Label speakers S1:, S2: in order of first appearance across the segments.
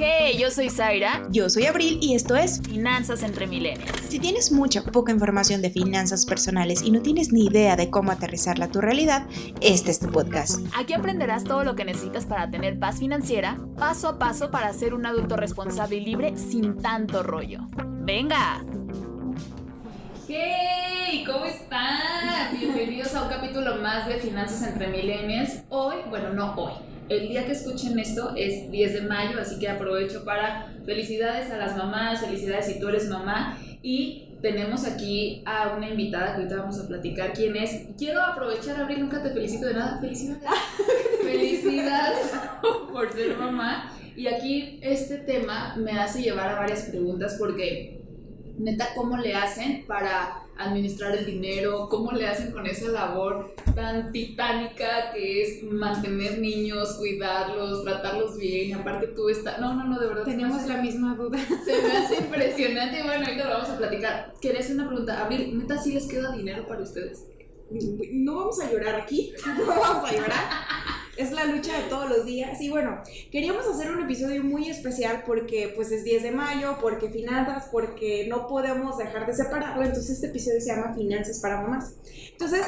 S1: Hey, yo soy Zaira.
S2: Yo soy Abril y esto es
S1: Finanzas entre Millennials.
S2: Si tienes mucha o poca información de finanzas personales y no tienes ni idea de cómo aterrizarla a tu realidad, este es tu podcast.
S1: Aquí aprenderás todo lo que necesitas para tener paz financiera, paso a paso para ser un adulto responsable y libre sin tanto rollo. ¡Venga! ¡Hey! ¿Cómo están? Bienvenidos a un capítulo más de Finanzas entre Millennials. El día que escuchen esto es 10 de mayo, así que aprovecho para felicidades a las mamás, felicidades si tú eres mamá. Y tenemos aquí a una invitada que ahorita vamos a platicar quién es. Quiero aprovechar, Abril, nunca te felicito de nada. Felicidades. Felicidades por ser mamá. Y aquí este tema me hace llevar a varias preguntas porque... Neta, ¿cómo le hacen para administrar el dinero? ¿Cómo le hacen con esa labor tan titánica que es mantener niños, cuidarlos, tratarlos bien? Aparte tú estás... No, de verdad.
S3: Tenemos la misma duda.
S1: Se me hace impresionante y bueno, ahorita lo vamos a platicar. Quería hacer una pregunta. Abril, ¿neta sí les queda dinero para ustedes?
S3: No vamos a llorar aquí, no vamos a llorar. Es la lucha de todos los días. Y bueno, queríamos hacer un episodio muy especial porque pues es 10 de mayo, porque finanzas, porque no podemos dejar de separarlo. Entonces este episodio se llama Finanzas para Mamás. Entonces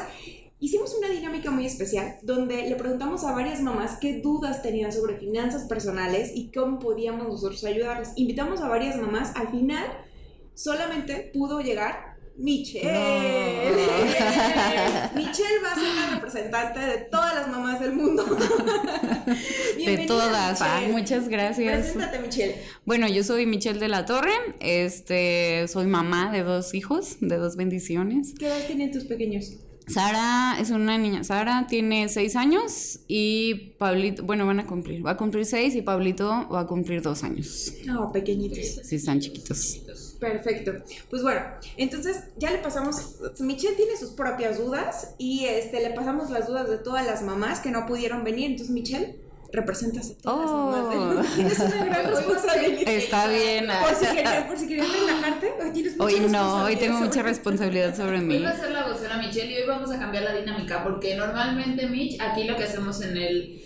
S3: hicimos una dinámica muy especial donde le preguntamos a varias mamás qué dudas tenían sobre finanzas personales y cómo podíamos nosotros ayudarles. Invitamos a varias mamás. Al final solamente pudo llegar Michelle. No. Michelle va a ser la representante de todas las mamás del mundo.
S4: De todas. Muchas gracias.
S3: Preséntate, Michelle.
S4: Bueno, yo soy Michelle de la Torre. Soy mamá de 2 hijos, de 2 bendiciones.
S3: ¿Qué edad tienen tus pequeños?
S4: Sara es una niña. Sara tiene 6 años y Pablito, bueno, va a cumplir 6 y Pablito va a cumplir 2 años.
S3: No, pequeñitos.
S4: Sí, están chiquitos.
S3: Perfecto. Pues bueno, entonces ya le pasamos. Michelle tiene sus propias dudas y le pasamos las dudas de todas las mamás que no pudieron venir. Entonces, Michelle, representas a todas las mamás del mundo. Tienes una gran responsabilidad.
S4: Está bien.
S3: Por si querías relajarte, hoy tienes mucha
S4: responsabilidad. Hoy tengo mucha responsabilidad sobre mí.
S1: Hoy va a ser la vocera Michelle y hoy vamos a cambiar la dinámica porque normalmente, Mitch, aquí lo que hacemos en el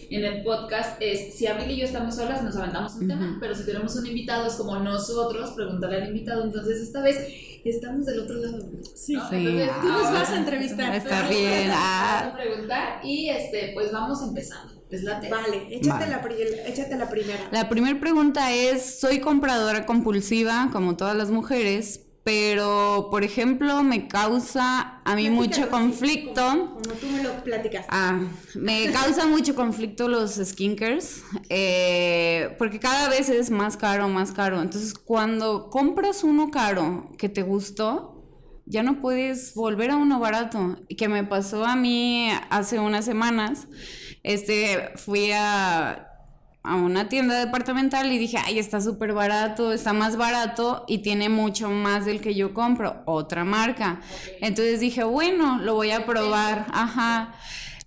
S1: podcast es, si Abril y yo estamos solas, nos aventamos un tema, pero si tenemos un invitado es como nosotros preguntarle al invitado. Entonces esta vez estamos del otro lado, ¿no?
S3: Sí.
S1: Entonces,
S3: tú nos vas a entrevistar.
S4: Está bien.
S1: Vamos a preguntar y pues vamos empezando.
S3: Vale, échate la primera.
S4: La primera pregunta es, soy compradora compulsiva, como todas las mujeres, pero, por ejemplo, me causa a mí mucho conflicto.
S3: Como tú me lo platicaste.
S4: Me causa mucho conflicto los skincares, porque cada vez es más caro. Entonces, cuando compras uno caro que te gustó, ya no puedes volver a uno barato. Y que me pasó a mí hace unas semanas. Fui a una tienda departamental y dije, ay, está súper barato, está más barato y tiene mucho más del que yo compro, otra marca. Okay. Entonces dije, bueno, lo voy a probar.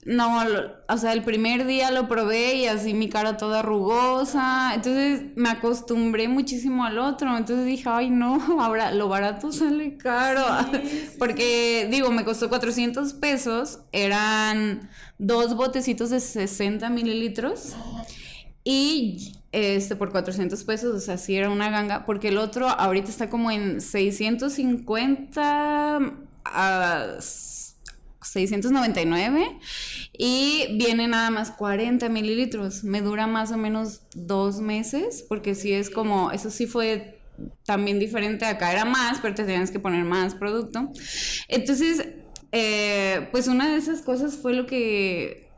S4: No, el primer día lo probé y así mi cara toda rugosa. Entonces me acostumbré muchísimo al otro. Entonces dije, ay, no, ahora lo barato sale caro. Sí. Porque, me costó 400 pesos. Eran 2 botecitos de 60 mililitros. Y por 400 pesos, o sea, sí era una ganga. Porque el otro ahorita está como en 650 699 y viene nada más 40 mililitros. Me dura más o menos 2 meses, porque sí es como, eso sí fue también diferente. Acá era más, pero te tenías que poner más producto. Entonces, pues una de esas cosas fue lo que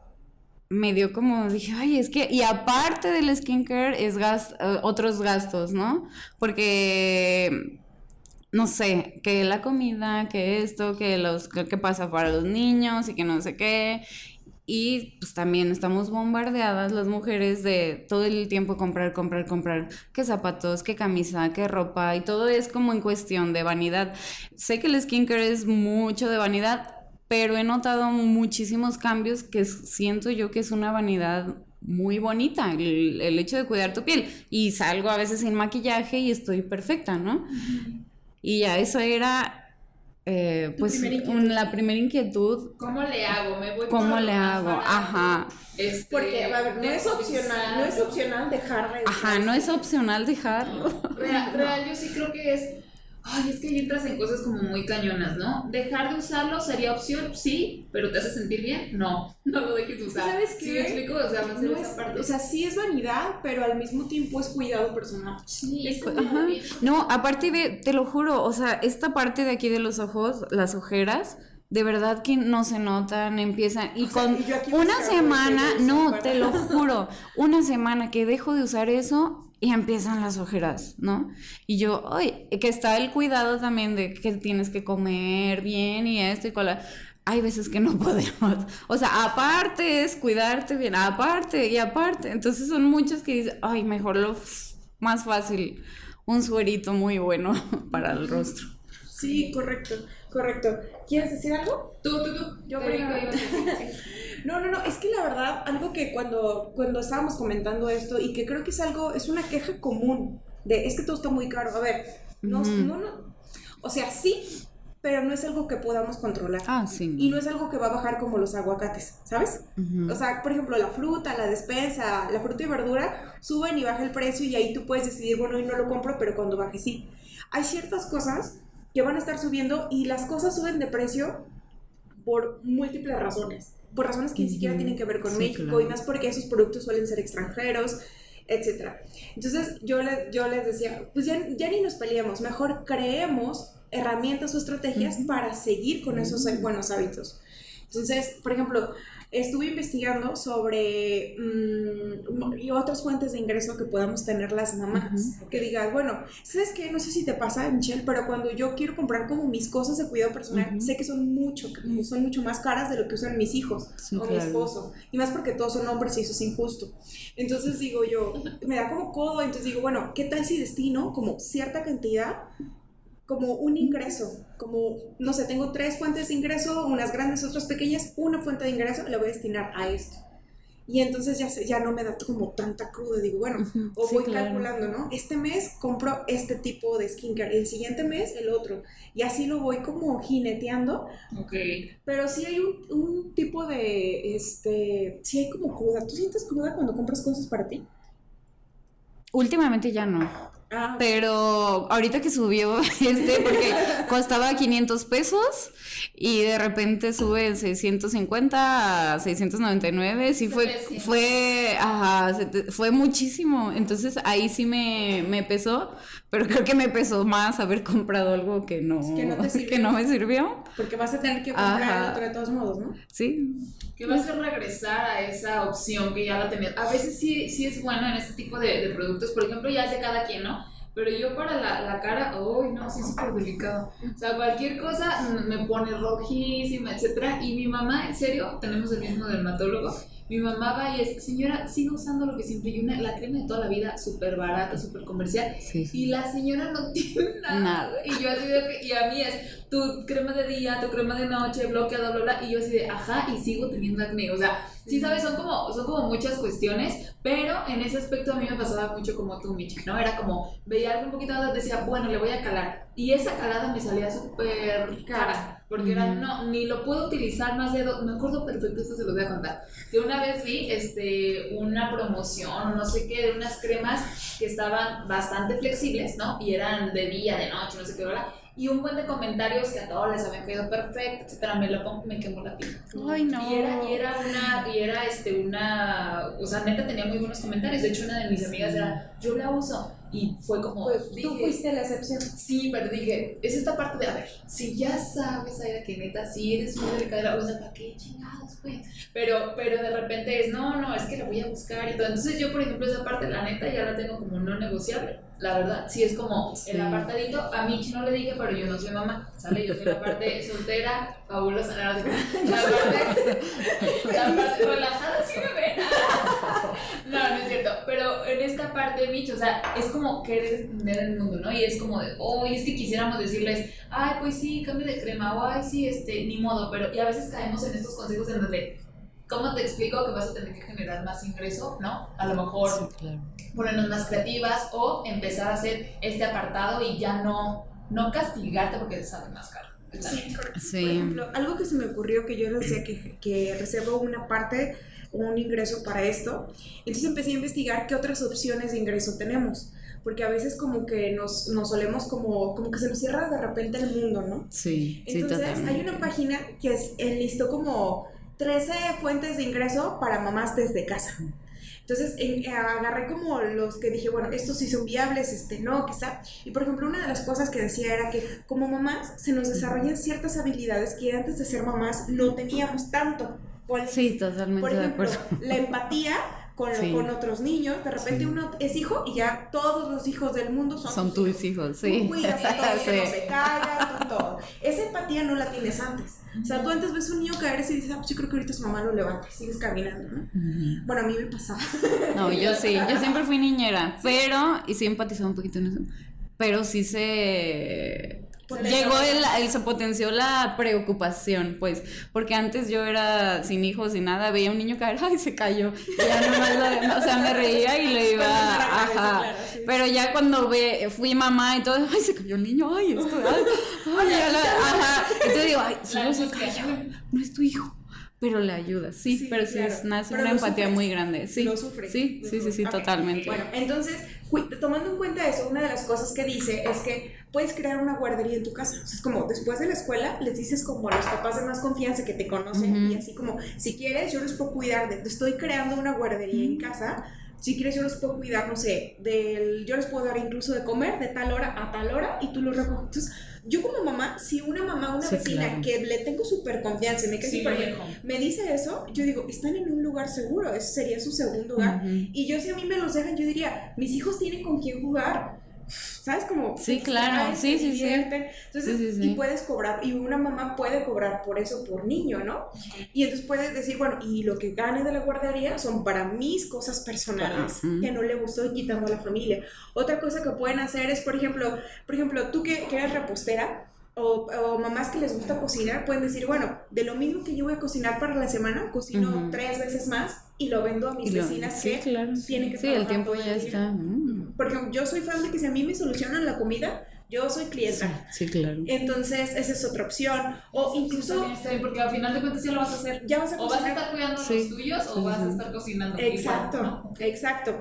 S4: me dio como, dije, ay, es que, y aparte del skincare es otros gastos, ¿no? Porque... no sé, que la comida, que esto, que pasa para los niños y que no sé qué. Y pues también estamos bombardeadas las mujeres de todo el tiempo comprar, qué zapatos, qué camisa, qué ropa, y todo es como en cuestión de vanidad. Sé que el skincare es mucho de vanidad, pero he notado muchísimos cambios que siento yo que es una vanidad muy bonita, el hecho de cuidar tu piel. Y salgo a veces sin maquillaje y estoy perfecta, ¿no? Y ya eso era pues la primera inquietud,
S1: ¿cómo le hago? Me voy
S4: ¿cómo
S1: por
S4: le
S1: lo más
S4: hago?
S1: barato.
S4: Ajá.
S3: Porque, a ver, no es opcional dejar de
S4: Ajá, no es opcional dejarlo.
S1: Real, yo sí creo que es. Ay, es que ahí entras en cosas como muy cañonas, ¿no? Dejar de usarlo sería opción, sí, pero ¿te hace sentir bien? No lo dejes de usar.
S3: ¿Sabes qué?
S1: ¿Sí me explico? O sea, va a ser
S3: No
S1: esa
S3: es,
S1: parte.
S3: o sea, sí es vanidad, pero al mismo tiempo es cuidado personal.
S1: Sí, es
S4: Ajá. No, aparte te lo juro, o sea, esta parte de aquí de los ojos, las ojeras, de verdad que no se notan, empiezan, y
S3: O sea,
S4: con
S3: y yo aquí
S4: una
S3: buscando
S4: semana,
S3: el
S4: no,
S3: para-
S4: te lo juro, una semana que dejo de usar eso y empiezan las ojeras, ¿no? Y yo, ay, que está el cuidado también de que tienes que comer bien y esto y con la... Hay veces que no podemos, o sea, aparte es cuidarte bien, aparte y aparte, entonces son muchas que dicen, ay, mejor más fácil, un suerito muy bueno para el rostro.
S3: Sí, correcto. ¿Quieres decir algo?
S1: Tú.
S3: Yo
S1: Te
S3: primero.
S1: digo, sí.
S3: No, es que la verdad, algo que cuando estábamos comentando esto y que creo que es una queja común es que todo está muy caro. A ver, no, o sea, sí, pero no es algo que podamos controlar.
S4: Ah, sí.
S3: Y no es algo que va a bajar como los aguacates, ¿sabes? O sea, por ejemplo, la fruta, la despensa, la fruta y verdura suben y baja el precio y ahí tú puedes decidir, bueno, hoy no lo compro, pero cuando baje sí. Hay ciertas cosas que van a estar subiendo y las cosas suben de precio por múltiples razones. Por razones que ni siquiera tienen que ver con México, claro. Y más porque esos productos suelen ser extranjeros, etc. Entonces yo les decía, pues ya ni nos peleemos, mejor creemos herramientas o estrategias para seguir con esos buenos hábitos. Entonces, por ejemplo, estuve investigando sobre y otras fuentes de ingreso que podamos tener las mamás. Que digas, bueno, ¿sabes qué? No sé si te pasa, Michelle, pero cuando yo quiero comprar como mis cosas de cuidado personal, sé que son mucho más caras de lo que usan mis hijos o mi esposo. Y más porque todos son hombres y eso es injusto. Entonces digo yo, me da como codo, entonces digo, bueno, ¿qué tal si destino como cierta cantidad como un ingreso, como, no sé, tengo 3 fuentes de ingreso, unas grandes, otras pequeñas, una fuente de ingreso la voy a destinar a esto. Y entonces ya no me da como tanta cruda, digo, bueno, o voy calculando, ¿no? Este mes compro este tipo de skincare, el siguiente mes el otro, y así lo voy como jineteando. Pero sí hay un tipo de, sí hay como cruda. ¿Tú sientes cruda cuando compras cosas para ti?
S4: Últimamente ya no. Pero ahorita que subió porque costaba 500 pesos y de repente sube en 650 a 699, sí fue muchísimo, entonces ahí sí me pesó, pero creo que me pesó más haber comprado algo que no me sirvió.
S3: Porque vas a tener que comprar el otro de todos modos, ¿no?
S4: Sí.
S1: Que vas a regresar a esa opción que ya la tenías. A veces sí es bueno en este tipo de productos, por ejemplo, ya es de cada quien, ¿no? Pero yo para la cara, sí es súper delicado. O sea, cualquier cosa me pone rojísima, etcétera. Y mi mamá, en serio, tenemos el mismo dermatólogo. Mi mamá va y es, señora, sigue usando lo que siempre, y la crema de toda la vida, súper barata, súper comercial. Sí. Y la señora no tiene nada. Y yo así y a mí es tu crema de día, tu crema de noche, bloqueado, bla, bla. Y yo así de, y sigo teniendo acné. O sea, sí, ¿sabes? Son como muchas cuestiones, pero en ese aspecto a mí me pasaba mucho como tú, Michi, ¿no? Era como, veía algo un poquito más, decía, bueno, le voy a calar. Y esa calada me salía súper cara. Porque era, ni lo puedo utilizar más de me acuerdo perfecto, esto se los voy a contar, que una vez vi una promoción, no sé qué, de unas cremas que estaban bastante flexibles, ¿no? Y eran de día, de noche, no sé qué hora, y un buen de comentarios que a todos les habían caído perfecto, etcétera, me quemó la piel.
S4: Ay, no.
S1: Y era una, o sea, neta tenía muy buenos comentarios, de hecho una de mis amigas era, yo la uso. Y fue como,
S3: pues tú fuiste la excepción.
S1: Sí, pero dije, es esta parte de, a ver, si ya sabes, Aira, que neta, sí eres muy delicada, o sea, ¿para qué chingados, pues? Pero de repente es, no, es que la voy a buscar y todo. Entonces yo, por ejemplo, esa parte, la neta, ya la tengo como no negociable. La verdad, sí es como el apartadito. A Michi no le dije, pero yo no soy mamá, ¿sale? Yo soy la parte soltera, fabulosa, la parte relajada, sí me ven. No es cierto, pero en esta parte, Michi, o sea, es como querer entender el mundo, ¿no? Y es como de, es que quisiéramos decirles, pues sí, cambio de crema, o sí, ni modo, pero y a veces caemos en estos consejos en donde, ¿cómo te explico que vas a tener que generar más ingreso, no? A lo mejor ponernos más creativas o empezar a hacer este apartado y ya no castigarte porque te sale más caro.
S3: Sí, correcto.
S4: Sí.
S3: Por ejemplo, algo que se me ocurrió que yo les decía que reservo una parte o un ingreso para esto, entonces empecé a investigar qué otras opciones de ingreso tenemos, porque a veces como que nos solemos como que se nos cierra de repente el mundo, ¿no?
S4: Sí,
S3: Entonces
S4: totalmente.
S3: hay una página que enlistó como 13 fuentes de ingreso para mamás desde casa. Entonces agarré como los que dije, bueno, estos sí son viables, no, quizá. Y por ejemplo, una de las cosas que decía era que como mamás se nos desarrollan ciertas habilidades que antes de ser mamás no teníamos tanto.
S4: Sí, totalmente
S3: Por
S4: de
S3: ejemplo,
S4: acuerdo.
S3: la empatía
S4: Sí.
S3: con otros niños. De repente
S4: Sí.
S3: uno es hijo y ya todos los hijos del mundo
S4: Son tus hijos, sí.
S3: Tú cuidas a todos que
S4: Sí.
S3: no se caigan, todo. Esa empatía no la tienes antes. O sea, tú antes ves un niño caerse y dices, pues yo creo que ahorita su mamá lo levanta y sigues caminando, ¿no?
S4: Ujú.
S3: Bueno, a mí me pasaba.
S4: No, yo sí, yo siempre fui niñera, y sí empatizaba un poquito en eso, pero sí se... se potenció la preocupación, pues, porque antes yo era sin hijos y nada, veía a un niño caer, ay, se cayó, y ya nomás o sea, me reía y lo iba, ajá,
S3: Claro, sí.
S4: pero ya cuando fui mamá y todo, ay, se cayó el niño, ay, esto, ay, ajá, entonces digo, ay, solo se cayó, no es tu hijo. Pero le ayuda, sí, pero sí
S3: claro.
S4: nace
S3: Pero
S4: una
S3: lo
S4: empatía
S3: sufres.
S4: muy grande, sí.
S3: Lo sufres.
S4: Sí,
S3: Ok.
S4: totalmente.
S3: Bueno, entonces, tomando en cuenta eso, una de las cosas que dice es que puedes crear una guardería en tu casa. O sea, es como después de la escuela les dices como a los papás de más confianza que te conocen y así como, si quieres, yo los puedo cuidar, estoy creando una guardería en casa. Si quieres, yo los puedo cuidar, no sé, yo les puedo dar incluso de comer de tal hora a tal hora y tú los recoges. Entonces, yo como mamá, si una
S4: Sí,
S3: vecina
S4: claro.
S3: que le tengo súper confianza y me cae
S1: Sí,
S3: súper
S1: lo
S3: bien,
S1: dejo.
S3: me dice eso, yo digo, están en un lugar seguro, ese sería su segundo hogar.
S4: Ujú.
S3: Y yo, si a mí me los dejan, yo diría, mis hijos tienen con quién jugar. ¿Sabes? Como
S4: Sí,
S3: se
S4: claro,
S3: distraen,
S4: sí,
S3: se
S4: sí, sí.
S3: divierten. Entonces,
S4: Sí.
S3: y puedes cobrar, y una mamá puede cobrar por eso por niño, ¿no? Y entonces puedes decir, bueno, y lo que gane de la guardería son para mis cosas personales,
S4: Ujú.
S3: que no le gustó quitando a la familia. Otra cosa que pueden hacer es, por ejemplo, tú que eres repostera, o mamás que les gusta cocinar, pueden decir, bueno, de lo mismo que yo voy a cocinar para la semana, cocino
S4: Ujú.
S3: 3 veces más y lo vendo a mis vecinas
S4: sí,
S3: que
S4: claro.
S3: tienen que
S4: Sí, el
S3: trabajar
S4: tiempo
S3: todo
S4: ya
S3: día.
S4: está.
S3: Porque yo soy fan de que si a mí me solucionan la comida, yo soy clienta.
S4: Sí, claro.
S3: Entonces, esa es otra opción. O
S1: Eso
S3: incluso
S1: también está bien, porque al final de cuentas ya lo vas a hacer.
S3: ya vas a
S1: O vas a
S3: cocinar.
S1: estar cuidando
S4: Sí.
S1: los tuyos o
S4: Sí,
S1: vas a
S4: sí.
S1: estar cocinando.
S3: Exacto,
S1: igual, ¿no?
S3: exacto.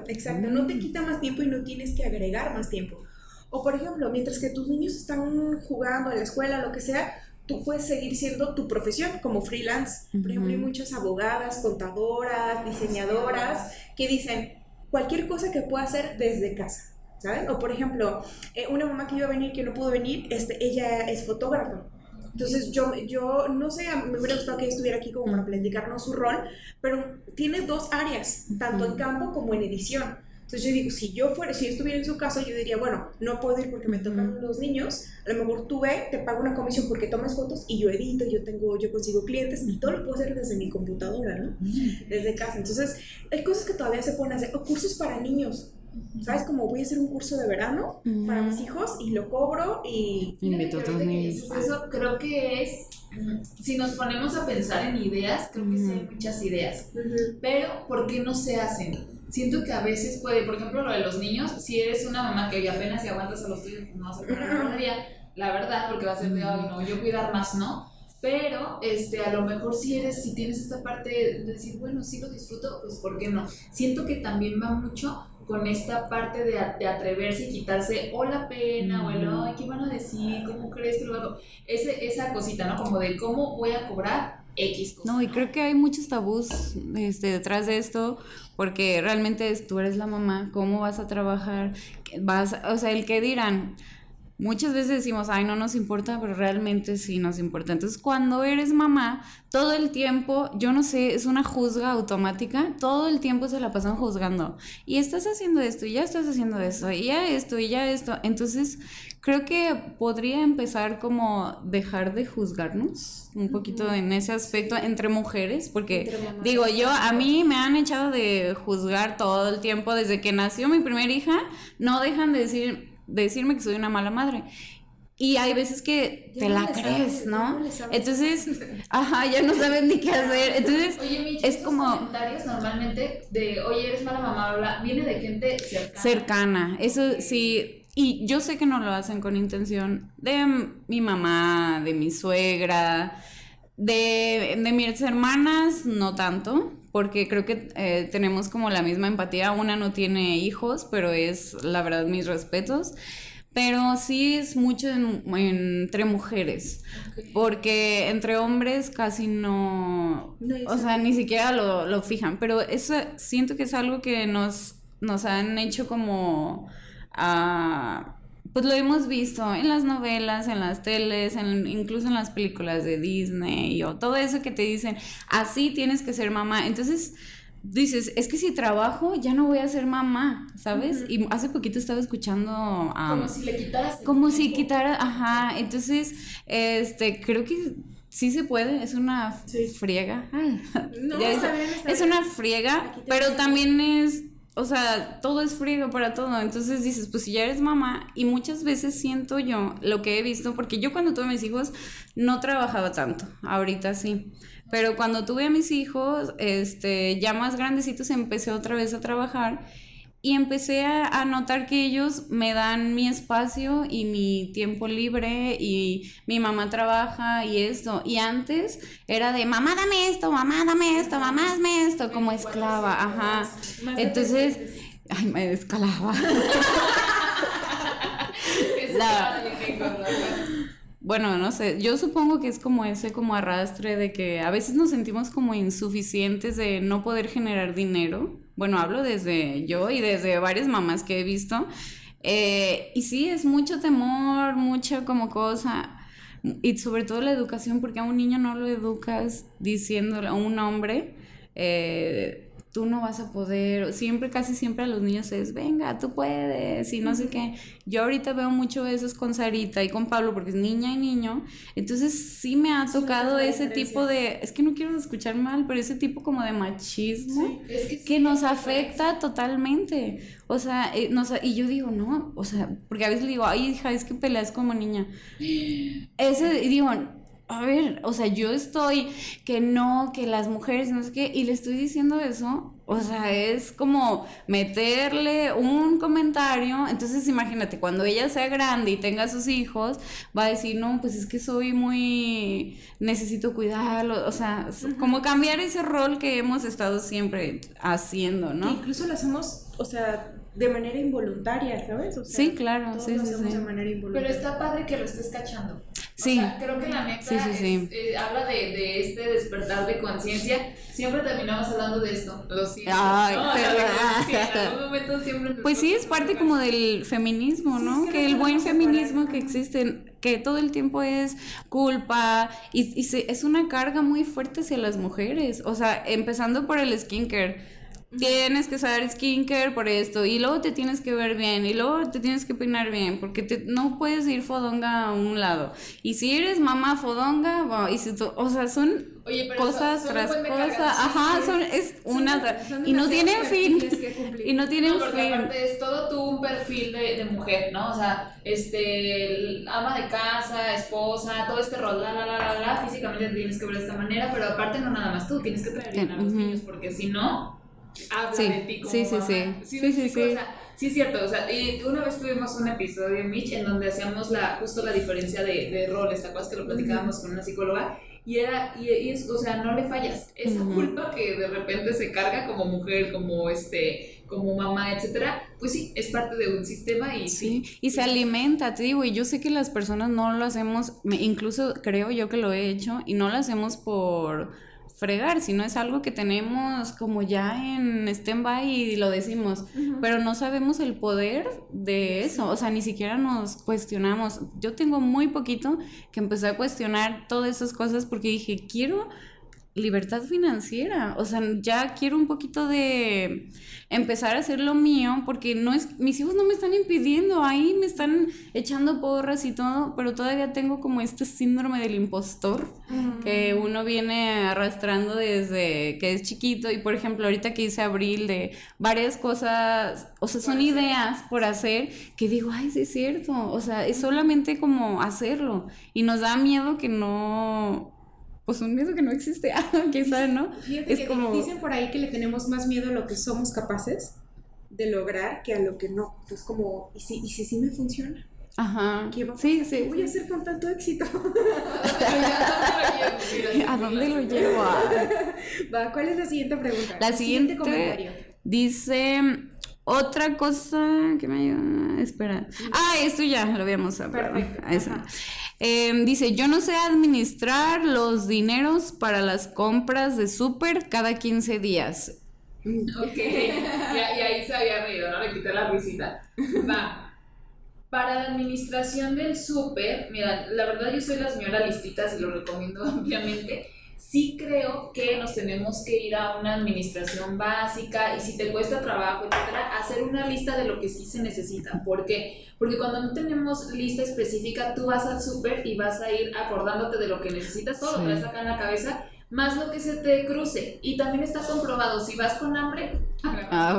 S3: No te quita más tiempo y no tienes que agregar más tiempo. O por ejemplo, mientras que tus niños están jugando en la escuela, lo que sea, tú puedes seguir siendo tu profesión como freelance. Por ejemplo, hay muchas abogadas, contadoras, diseñadoras que dicen cualquier cosa que pueda hacer desde casa, ¿sabes? O por ejemplo, una mamá que iba a venir que no pudo venir, ella es fotógrafa. Entonces yo no sé, me hubiera gustado que ella estuviera aquí como para platicarnos su rol, pero tiene 2 áreas, tanto en campo como en edición. Entonces yo digo, si yo estuviera en su caso, yo diría, bueno, no puedo ir porque me tocan los niños, a lo mejor tú te pago una comisión porque tomas fotos y yo edito, yo consigo clientes y todo lo puedo hacer desde mi computadora, ¿no? Desde casa. Entonces hay cosas que todavía se pueden hacer, o cursos para niños. ¿Sabes? Como voy a hacer un curso de verano para mis hijos y lo cobro y...
S4: Invito a
S1: Fíjate
S4: otros
S1: que ahorita que
S4: niños.
S1: dices eso, creo que es, si nos ponemos a pensar en ideas, creo que sí hay muchas ideas, pero ¿por qué no se hacen? Siento que a veces puede, por ejemplo, lo de los niños, si eres una mamá que apenas si aguantas a los tuyos, pues no vas a poner la guardería, la verdad, porque va a ser de, ay, no, yo cuidar más, ¿no? Pero a lo mejor si tienes esta parte de decir, bueno, sí lo disfruto, pues ¿por qué no? Siento que también va mucho con esta parte de atreverse y quitarse o la pena o el, ay, ¿qué van a decir? ¿Cómo crees que lo hago? Esa cosita, ¿no? Como de cómo voy a cobrar X cosa.
S4: No, y creo que hay muchos tabús detrás de esto, porque realmente tú eres la mamá, ¿cómo vas a trabajar? O sea, el que dirán, muchas veces decimos, ay, no nos importa, pero realmente sí nos importa. Entonces, cuando eres mamá, todo el tiempo, yo no sé, es una juzga automática, todo el tiempo se la pasan juzgando. Y estás haciendo esto, y ya estás haciendo esto, y ya esto, y ya esto. Entonces, creo que podría empezar como dejar de juzgarnos un poquito en ese aspecto entre mujeres, porque digo yo, a mí me han echado de juzgar todo el tiempo desde que nació mi primera hija, no dejan de decirme que soy una mala madre. Y hay veces que
S3: Ya
S4: te
S3: no
S4: la
S3: le
S4: crees,
S3: sabes,
S4: ¿no?
S3: ya no le sabes.
S4: Entonces, ya no sabes ni qué hacer. Entonces,
S1: Oye, Michi,
S4: es
S1: estos
S4: como
S1: comentarios normalmente de, oye, eres mala mamá, viene de gente cercana.
S4: cercana. Eso sí. Y yo sé que no lo hacen con intención de mi mamá, de mi suegra, de mis hermanas, no tanto, porque creo que tenemos como la misma empatía. Una no tiene hijos, pero es, la verdad, mis respetos. Pero sí es mucho entre mujeres, porque entre hombres casi no, o sea, ni siquiera lo fijan. Pero eso siento que es algo que nos han hecho como... pues lo hemos visto en las novelas, en las teles, incluso en las películas de Disney o todo eso que te dicen, así tienes que ser mamá. Entonces dices, es que si trabajo ya no voy a ser mamá, ¿sabes? Y hace poquito estaba escuchando...
S1: como si le quitaras
S4: como si quitara, ajá. Entonces, creo que sí se puede, es una friega. Ay,
S3: No,
S4: ya
S3: está bien,
S4: es una friega, pero también es... O sea, todo es friego para todo. Entonces dices, pues si ya eres mamá, y muchas veces siento yo lo que he visto, porque yo cuando tuve mis hijos no trabajaba tanto, ahorita sí. Pero cuando tuve a mis hijos, ya más grandecitos, empecé otra vez a trabajar y empecé a notar que ellos me dan mi espacio y mi tiempo libre y mi mamá trabaja y esto. Y antes era de, mamá, dame esto, mamá, dame esto, mamá, hazme esto, como esclava, ajá. Entonces, ay, me esclava. Bueno, no sé, yo supongo que es como ese como arrastre de que a veces nos sentimos como insuficientes de no poder generar dinero. Bueno, hablo desde yo y desde varias mamás que he visto. Y sí, es mucho temor, mucha como cosa. Y sobre todo la educación, porque a un niño no lo educas diciéndole a un hombre, tú no vas a poder. Siempre, casi siempre a los niños es, venga, tú puedes, y no sé qué. Yo ahorita veo mucho eso con Sarita y con Pablo, porque es niña y niño. Entonces sí me ha tocado ese tipo de, es que no quiero escuchar mal, pero ese tipo como de machismo que nos afecta totalmente. O sea, y yo digo, no, o sea, porque a veces le digo, ay, hija, es que peleas como niña. Y digo, a ver, o sea, yo estoy que no, que las mujeres, no sé qué, y le estoy diciendo eso, o sea, es como meterle un comentario. Entonces imagínate, cuando ella sea grande y tenga sus hijos, va a decir, no, pues es que soy muy, necesito cuidarlo, o sea, como cambiar ese rol que hemos estado siempre haciendo, ¿no?
S3: Que incluso lo hacemos, o sea, de manera involuntaria, ¿sabes? O sea,
S4: sí, claro,
S3: todos
S4: sí,
S3: lo
S4: sí,
S3: hacemos
S4: sí.
S3: de manera involuntaria.
S1: Pero está padre que lo estés cachando.
S4: Sí.
S1: O sea, creo que la neta habla de este despertar de conciencia. Siempre terminamos hablando de esto, lo siento.
S4: Ay,
S1: ¿no?
S4: pero...
S1: Sí, en algún momento siempre...
S4: Pues sí, es parte como del feminismo, ¿no?
S3: Sí,
S4: que el buen feminismo que existe, que todo el tiempo es culpa y es una carga muy fuerte hacia las mujeres. O sea, empezando por el skincare. Tienes que usar skincare por esto, y luego te tienes que ver bien, y luego te tienes que peinar bien, porque no puedes ir fodonga a un lado. Y si eres mamá fodonga, wow, y si tú, o sea, son cosas tras cosas, ajá, y no tienen fin, y no tienen
S1: no, porque
S4: fin.
S1: aparte es todo tú un perfil de mujer, ¿no? O sea, ama de casa, esposa, todo este rol, físicamente te tienes que ver de esta manera, pero aparte no nada más tú, tienes que traer bien a los niños, porque si no... habla de ti como mamá. Sí, o sea, sí es cierto, o sea, y una vez tuvimos un episodio, Mitch, en donde hacíamos justo la diferencia de roles, ¿te acuerdas que lo platicábamos con una psicóloga? Y es, o sea, no le fallas, esa culpa que de repente se carga como mujer, como mamá, etcétera, pues sí, es parte de un sistema y
S4: sí. Y se alimenta, te digo, y yo sé que las personas no lo hacemos, incluso creo yo que lo he hecho, y no lo hacemos por fregar, sino es algo que tenemos como ya en stand-by y lo decimos, pero no sabemos el poder de eso, o sea, ni siquiera nos cuestionamos. Yo tengo muy poquito que empecé a cuestionar todas esas cosas porque dije, quiero libertad financiera, o sea, ya quiero un poquito de empezar a hacer lo mío, porque mis hijos no me están impidiendo, ahí me están echando porras y todo, pero todavía tengo como este síndrome del impostor que uno viene arrastrando desde que es chiquito. Y por ejemplo, ahorita que hice Abril de varias cosas, o sea, son ideas por hacer que digo, ay, sí es cierto, o sea, es solamente como hacerlo, y nos da miedo que no... Pues un miedo que no existe, quizá, ¿no?
S3: Fíjate
S4: es
S3: que
S4: como...
S3: dicen por ahí que le tenemos más miedo a lo que somos capaces de lograr que a lo que no. Entonces como, ¿y si sí me funciona?
S4: Ajá.
S3: ¿Qué
S4: Sí.
S3: voy a hacer con tanto éxito?
S4: ¿A dónde lo llevo?
S3: Va, ¿cuál es la siguiente pregunta?
S4: La siguiente
S3: comentario.
S4: dice otra cosa que me ayuda. Espera. Esto ya lo habíamos hablado.
S3: Perfecto.
S4: Eso. Dice, yo no sé administrar los dineros para las compras de súper cada 15 días.
S1: Ok, y ahí se había reído, ¿no? Le quité la risita. Va. Para la administración del súper, mira, la verdad yo soy la señora listitas y lo recomiendo ampliamente. Sí creo que nos tenemos que ir a una administración básica y si te cuesta trabajo, etcétera, hacer una lista de lo que sí se necesita. ¿Por qué? Porque cuando no tenemos lista específica, tú vas al súper y vas a ir acordándote de lo que necesitas, todo lo traes acá en la cabeza, más lo que se te cruce. Y también está comprobado, si vas con hambre, eso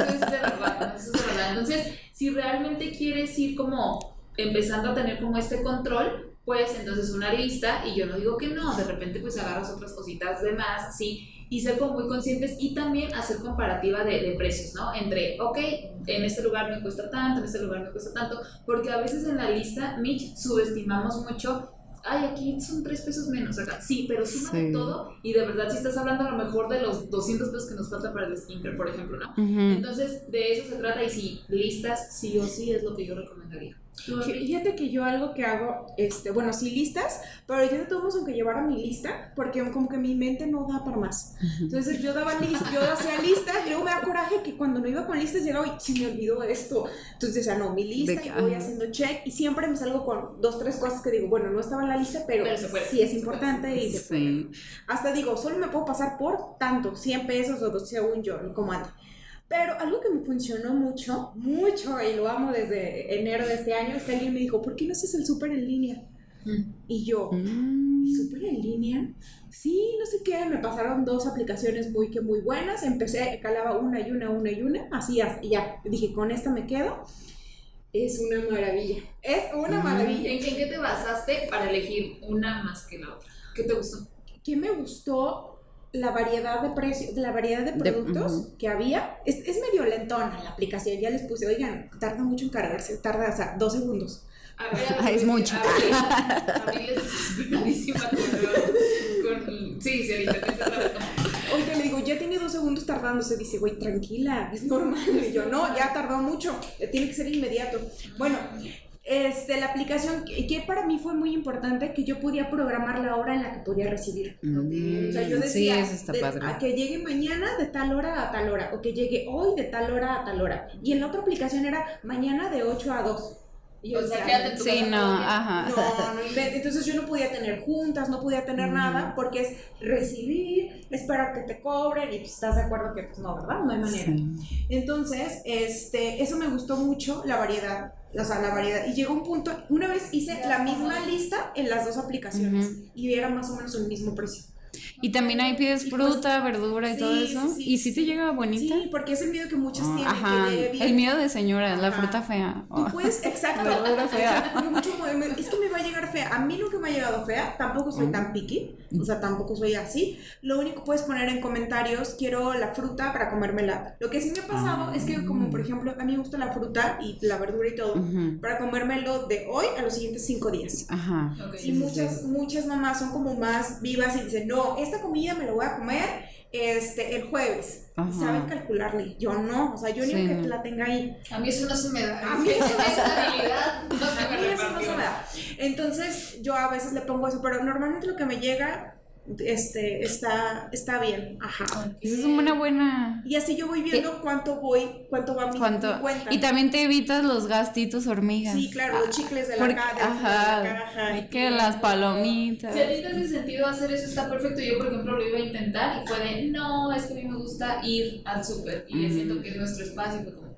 S1: es de verdad, eso es de verdad. Entonces, si realmente quieres ir como empezando a tener como este control, pues entonces una lista, y yo no digo que no, de repente pues agarras otras cositas de más, sí, y ser como muy conscientes y también hacer comparativa de precios, ¿no? Entre, ok, en este lugar me cuesta tanto, en este lugar me cuesta tanto, porque a veces en la lista, Mitch, subestimamos mucho. Ay, aquí son 3 pesos menos acá. Sí, pero suma de todo y de verdad si estás hablando a lo mejor de los 200 pesos que nos falta para el skincare, por ejemplo, ¿no? Entonces, de eso se trata y sí, listas sí o sí es lo que yo recomendaría.
S3: Fíjate que yo algo que hago, bueno, sí listas, pero yo de todos modos aunque llevara mi lista, porque como que mi mente no da para más. Entonces yo hacía listas y luego me da coraje que cuando no iba con listas llegaba y se me olvidó esto. Entonces, no, mi lista, y voy haciendo check y siempre me salgo con 2, 3 cosas que digo, bueno, no estaba en la lista, pero sí es importante y se puede. Hasta digo, solo me puedo pasar por tanto, 100 pesos o 2 según yo, ni como antes. Pero algo que me funcionó mucho, y lo amo desde enero de este año, es que alguien me dijo, ¿por qué no haces el súper en línea? Y yo, ¿súper en línea? Sí, no sé qué, me pasaron 2 aplicaciones muy buenas, empecé, calaba una y una, así y ya, dije, con esta me quedo. Es una maravilla, maravilla.
S1: ¿En qué te basaste para elegir una más que la otra? ¿Qué te gustó?
S3: ¿Qué me gustó? La variedad de precios, la variedad de productos que había. Es medio lentona la aplicación, ya les puse, oigan, tarda mucho en cargarse, tarda 2 segundos.
S4: Es mucho.
S1: A mí es desesperadísima sí, ahorita
S3: oiga, le digo, ya tiene 2 segundos tardándose, dice, güey, tranquila, es normal. Y yo, no, ya tardó mucho, tiene que ser inmediato. Bueno, la aplicación que para mí fue muy importante, que yo podía programar la hora en la que podía recibir. O sea, yo decía,
S4: sí, eso está padre.
S3: A que llegue mañana de tal hora a tal hora, o que llegue hoy de tal hora a tal hora. Y en la otra aplicación era mañana de 8 a 2. Y
S1: o sea, quédate tú.
S4: Sí, no, ajá.
S3: No inventes. Entonces yo no podía tener juntas, no podía tener nada, porque es recibir, esperar que te cobren, y pues estás de acuerdo que pues no, ¿verdad? No hay manera. Sí. Entonces, eso me gustó mucho, la variedad. O sea, la variedad. Y llegó un punto, una vez hice la misma lista en las 2 aplicaciones y era más o menos el mismo precio.
S4: Y también ahí pides fruta, verdura y todo eso.
S3: Sí,
S4: ¿Y si te llega bonita?
S3: Sí, porque es el miedo que muchas tienen.
S4: Ajá,
S3: que llegue bien.
S4: El miedo de señora, la fruta fea.
S3: Tú puedes, exacto.
S4: Verdura fea.
S3: Es que me va a llegar fea. A mí nunca me ha llegado fea, tampoco soy tan picky, o sea, tampoco soy así. Lo único que puedes poner en comentarios, quiero la fruta para comérmela. Lo que sí me ha pasado es que, como por ejemplo, a mí me gusta la fruta y la verdura y todo, para comérmelo de hoy a los siguientes 5 días.
S4: Ajá.
S1: Okay.
S3: Y muchas mamás son como más vivas y dicen, no, esta comida me la voy a comer el jueves.
S4: Ajá.
S3: Saben calcularle. Yo no, o sea, yo ni que la tenga ahí.
S1: A mí eso no se me da.
S3: A mí eso
S1: esa habilidad no se me
S3: eso no se me da. Entonces, yo a veces le pongo eso, pero normalmente lo que me llega está bien. Ajá.
S4: Esa es una buena.
S3: Y así yo voy viendo cuánto va mi cuenta.
S4: Y también te evitas los gastitos hormigas.
S3: Sí, claro, los chicles de la caja.
S4: Y que las palomitas.
S1: Si a ti te hace sentido hacer eso, está perfecto. Yo, por ejemplo, lo iba a intentar y fue de, no, es que a mí me gusta ir al súper y siento que es nuestro espacio. Fue como,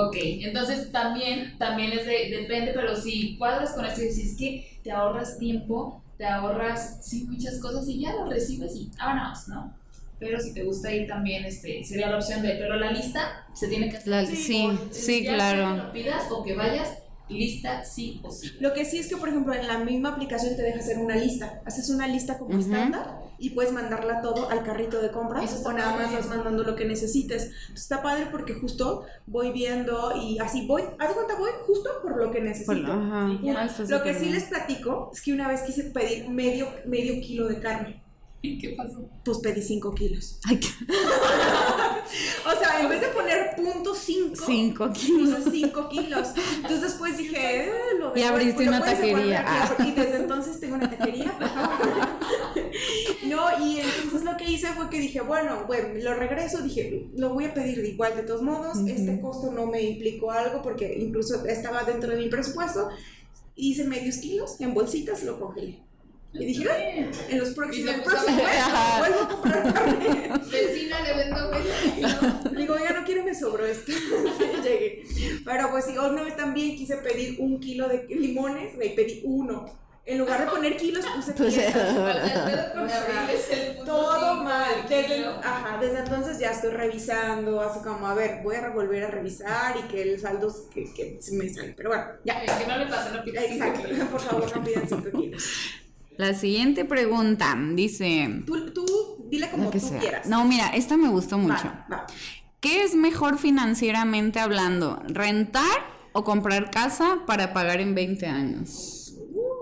S1: ok, entonces también es depende, pero si cuadras con esto y dices que te ahorras tiempo, te ahorras, sí, muchas cosas y ya lo recibes y vámonos, ¿no? Pero si te gusta ir también, sería la opción pero la lista se tiene que hacer.
S4: Sí,
S1: ya
S4: claro.
S1: sea que lo pidas o que vayas lista sí o sí.
S3: Lo que sí es que, por ejemplo, en la misma aplicación te deja hacer una lista. Haces una lista como estándar y puedes mandarla todo al carrito de compras o nada más vas mandando lo que necesites. Entonces, está padre porque justo voy viendo y así voy. Haz de cuenta, voy justo por lo que necesito. Lo que sí les platico es que una vez quise pedir medio kilo de carne.
S1: ¿Y qué pasó?
S3: Pues pedí 5 kilos.
S4: Ay,
S3: O sea, en vez de poner .5,
S4: 5 kilos.
S3: puse 5 kilos. Entonces después dije,
S4: y abriste una
S3: puedes
S4: taquería.
S3: devolver, y desde entonces tengo una taquería. No, y entonces lo que hice fue que dije, bueno, lo regreso, dije, lo voy a pedir de igual, de todos modos, este costo no me implicó algo porque incluso estaba dentro de mi presupuesto. Hice medios kilos en bolsitas, lo congelé. Y dije, en los próximos meses vuelvo a comprar carne.
S1: Vecina, le vendo medio.
S3: Le digo, oiga, no quiero, me sobró esto. Llegué. Pero pues sí, una vez también quise pedir 1 kilo de limones, me pedí 1. En lugar de poner kilos, puse piezas. Todo mal. Desde entonces ya estoy revisando, así como, a ver, voy a volver a revisar y que el saldo que se me sale. Pero bueno, ya.
S1: Que no le pase, no pidan 5
S3: Exacto,
S1: kilos.
S3: por favor, no pidan 5 kilos.
S4: La siguiente pregunta dice...
S3: Tú dile como tú quieras.
S4: No, mira, esta me gustó mucho.
S3: Va.
S4: ¿Qué es mejor financieramente hablando? ¿Rentar o comprar casa para pagar en 20 años?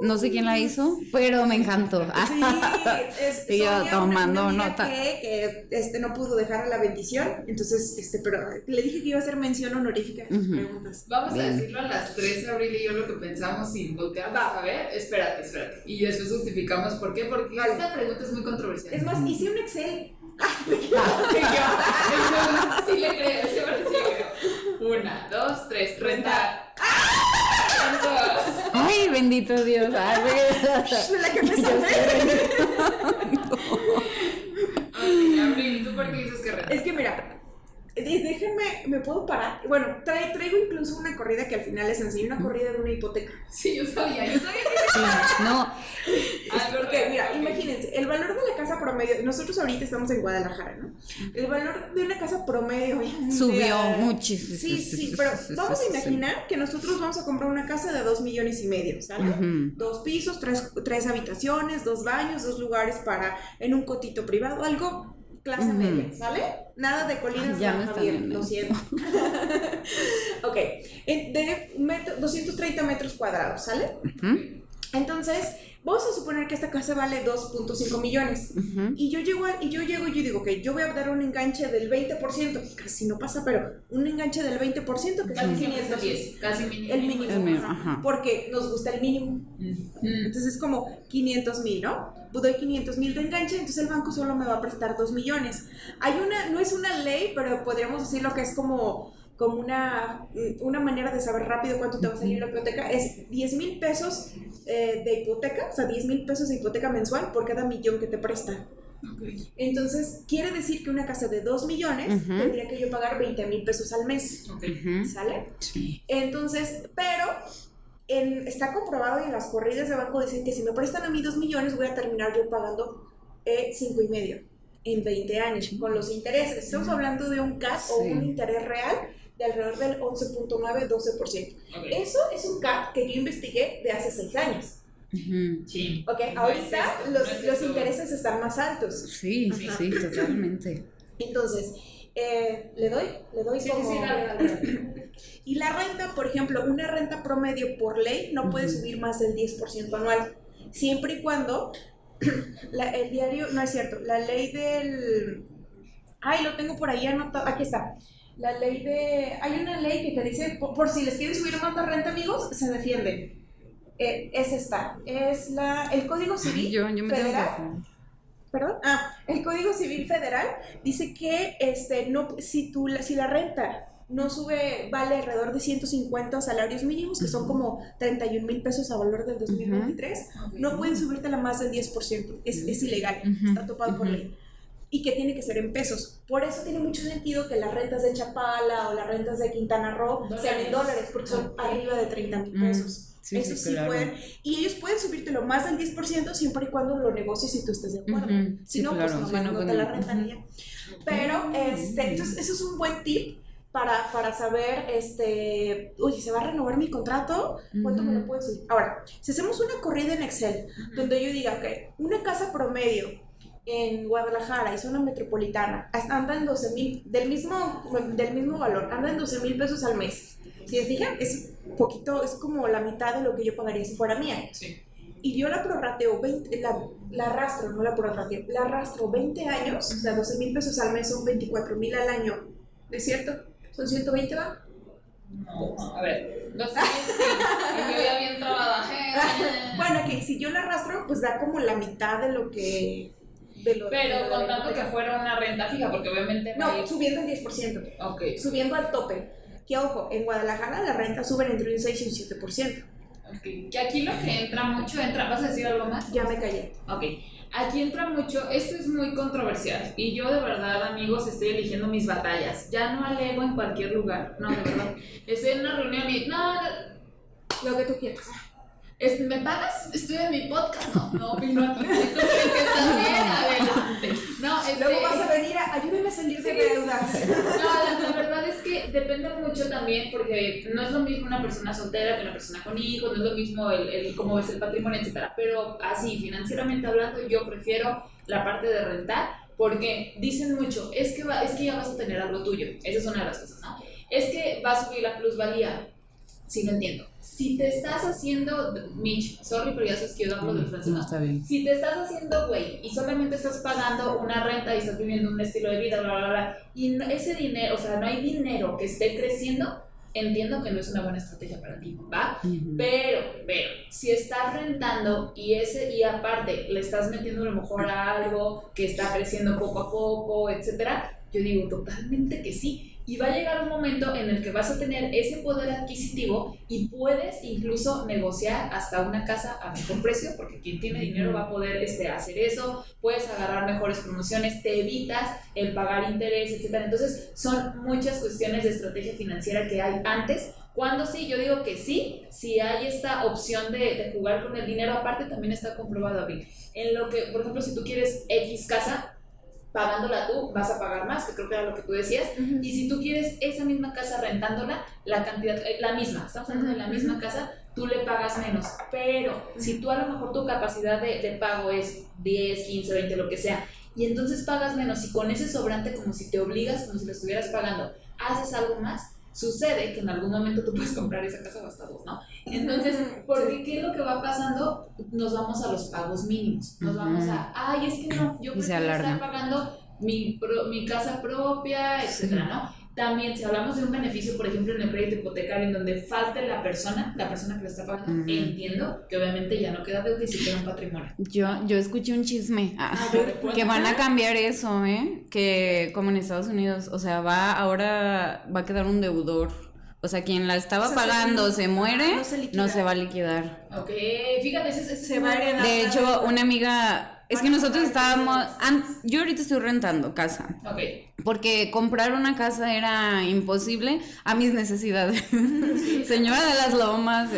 S4: No sé quién la hizo, pero me encantó.
S3: Sí,
S4: y yo
S3: Sonia,
S4: tomando
S3: una
S4: nota.
S3: Que no pudo dejar a la bendición, entonces, pero le dije que iba a hacer mención honorífica en sus preguntas.
S1: Vamos a decirlo a las 13, Abril y yo lo que pensamos sin voltearnos a ver. Espérate. Y después justificamos por qué, porque esta pregunta es muy controversial.
S3: Es más, hice un Excel.
S1: Sí le creo, siempre sí le creo. 1, 2, 3, rentar.
S4: Ay, bendito Dios. Ay,
S3: La que me salvé.
S1: Abril, ¿tú por qué dices que rentar?
S3: Es que mira, déjenme, ¿me puedo parar? Bueno, traigo incluso una corrida que al final les enseñé, una corrida de una hipoteca.
S1: Sí, yo sabía que
S4: no.
S3: Porque, mira, imagínense, el valor de la casa promedio, nosotros ahorita estamos en Guadalajara, ¿no? El valor de una casa promedio
S4: subió muchísimo.
S3: Sí, pero vamos a imaginar que nosotros vamos a comprar una casa de 2,5 millones, ¿sale? 2 pisos, 3 habitaciones, 2 baños, 2 lugares para en un cotito privado, algo clase media, ¿sale? Nada de colinas de Javier, lo siento. Ok, de 230 metros cuadrados, ¿sale? Entonces, vamos a suponer que esta casa vale 2.5 millones. Y yo llego y yo digo, ok, yo voy a dar un enganche del 20%, casi no pasa, pero un enganche del 20%, que son 510.
S1: Casi mínimo.
S3: El mínimo.
S4: Ajá.
S3: Porque nos gusta el mínimo. Entonces es como 500,000, ¿no? Pues doy 500,000 de enganche, entonces el banco solo me va a prestar 2 millones. No es una ley, pero podríamos decir lo que es como una manera de saber rápido cuánto te va a salir la hipoteca. Es 10,000 pesos de hipoteca, o sea, 10,000 pesos de hipoteca mensual por cada millón que te prestan. Okay. Entonces, quiere decir que una casa de 2 millones tendría que yo pagar 20,000 pesos al mes. Okay. ¿Sale? Sí. Entonces, pero está comprobado y en las corridas de banco dicen que si me prestan a mí 2 millones, voy a terminar yo pagando 5,5 en 20 años con los intereses. Estamos hablando de un CAP o un interés real de alrededor del 11.9-12%. Okay. Eso es un CAP que yo investigué de hace 6 años. Sí. Ok, ahorita los intereses están más altos.
S4: Sí, totalmente.
S3: Entonces, le doy como...
S1: Sí, dale.
S3: Y la renta, por ejemplo, una renta promedio por ley no puede subir más del 10% anual, siempre y cuando el diario, no es cierto, la ley del... Ay, lo tengo por ahí anotado, aquí está. La ley hay una ley que te dice, por si les quieren subir más la renta, amigos, se defienden. Es esta, es el Código Civil Federal. ¿Perdón? El Código Civil Federal dice que si la renta no sube, vale alrededor de 150 salarios mínimos, que son como 31,000 pesos a valor del 2023, no pueden subírtela más del 10%, es ilegal, está topado por ley. Y que tiene que ser en pesos. Por eso tiene mucho sentido que las rentas de Chapala o las rentas de Quintana Roo sean en dólares, porque son arriba de 30,000 pesos. Eso sí claro. Pueden. Y ellos pueden subírtelo más del 10% siempre y cuando lo negocies y tú estés de acuerdo. Si no, claro, pues no te la rentan ya. Pero, entonces, eso es un buen tip. para saber, oye, ¿se va a renovar mi contrato? ¿Cuánto me lo puedes subir? Ahora, si hacemos una corrida en Excel, donde yo diga, ok, una casa promedio en Guadalajara y zona metropolitana anda en 12,000, del mismo valor, anda en 12,000 pesos al mes. Si les dije, es poquito, es como la mitad de lo que yo pagaría si fuera mía.
S1: Sí.
S3: Y yo la prorrateo, la arrastro 20 años, o sea, 12,000 pesos al mes son 24,000 al año. ¿Es cierto? ¿Son 120, va?
S1: No, a ver, 200, sí, y yo ya bien trabajé.
S3: Bueno, que si yo la arrastro, pues da como la mitad de lo que...
S1: Pero contando que fuera una renta fija, porque obviamente va a
S3: No,
S1: ir...
S3: subiendo el 10%.
S1: Ok.
S3: Subiendo al tope. Que ojo, en Guadalajara la renta sube entre un 6 y un 7%.
S1: Ok, que aquí lo que entra mucho, ¿vas a decir algo más?
S3: Ya me callé.
S1: Ok, aquí entra mucho, esto es muy controversial y yo de verdad, amigos, estoy eligiendo mis batallas. Ya no alego en cualquier lugar, no, de verdad. Estoy en una reunión y, no,
S3: Lo que tú quieras.
S1: ¿me pagas? Estoy en mi podcast, no opino aquí. Si tú crees que estás bien, adelante. No,
S3: Luego vas a venir ayúdame a salir de deudas.
S1: No, la verdad es que depende mucho también, porque no es lo mismo una persona soltera que una persona con hijos, no es lo mismo el cómo ves el patrimonio, etcétera. Pero así, financieramente hablando, yo prefiero la parte de rentar, porque dicen mucho, es que ya vas a tener algo tuyo. Esa es una de las cosas, ¿no? Es que va a subir la plusvalía. Sí, lo entiendo. Si te estás haciendo, Mitch, sorry, pero ya sabes que yo hablo del francés.
S4: No, está bien.
S1: Si te estás haciendo güey y solamente estás pagando una renta y estás viviendo un estilo de vida, bla, bla, bla, y ese dinero, o sea, no hay dinero que esté creciendo, entiendo que no es una buena estrategia para ti, ¿va? Pero, si estás rentando y aparte le estás metiendo a lo mejor a algo que está creciendo poco a poco, etcétera, yo digo totalmente que sí. Y va a llegar un momento en el que vas a tener ese poder adquisitivo y puedes incluso negociar hasta una casa a mejor precio, porque quien tiene dinero va a poder hacer eso, puedes agarrar mejores promociones, te evitas el pagar interés, etc. Entonces son muchas cuestiones de estrategia financiera que hay antes. Cuando sí, yo digo que sí, si hay esta opción de jugar con el dinero, aparte también está comprobado, Abril, en lo que, por ejemplo, si tú quieres X casa, pagándola tú vas a pagar más, que creo que era lo que tú decías, y si tú quieres esa misma casa rentándola, la cantidad, la misma, estamos hablando de la misma casa, tú le pagas menos, pero si tú a lo mejor tu capacidad de pago es 10, 15, 20, lo que sea, y entonces pagas menos, y con ese sobrante como si te obligas, como si lo estuvieras pagando, haces algo más, sucede que en algún momento tú puedes comprar esa casa o hasta dos, ¿no? Entonces, porque ¿qué es lo que va pasando? Nos vamos a los pagos mínimos, nos vamos a, ay, es que no, yo prefiero estar pagando mi casa propia, etcétera, ¿no? También, si hablamos de un beneficio, por ejemplo, en el crédito hipotecario, en donde falte la persona que lo está pagando, entiendo que obviamente ya no queda deuda y se queda un patrimonio.
S4: Yo escuché un chisme que van a cambiar eso, que como en Estados Unidos, o sea, ahora va a quedar un deudor. O sea, quien la estaba pagando se muere, no se va a liquidar.
S1: Ok, fíjate, ese
S3: se va a heredar.
S4: De hecho, una amiga... Es que nosotros estábamos... Yo ahorita estoy rentando casa.
S1: Ok.
S4: Porque comprar una casa era imposible a mis necesidades. Señora de las Lomas.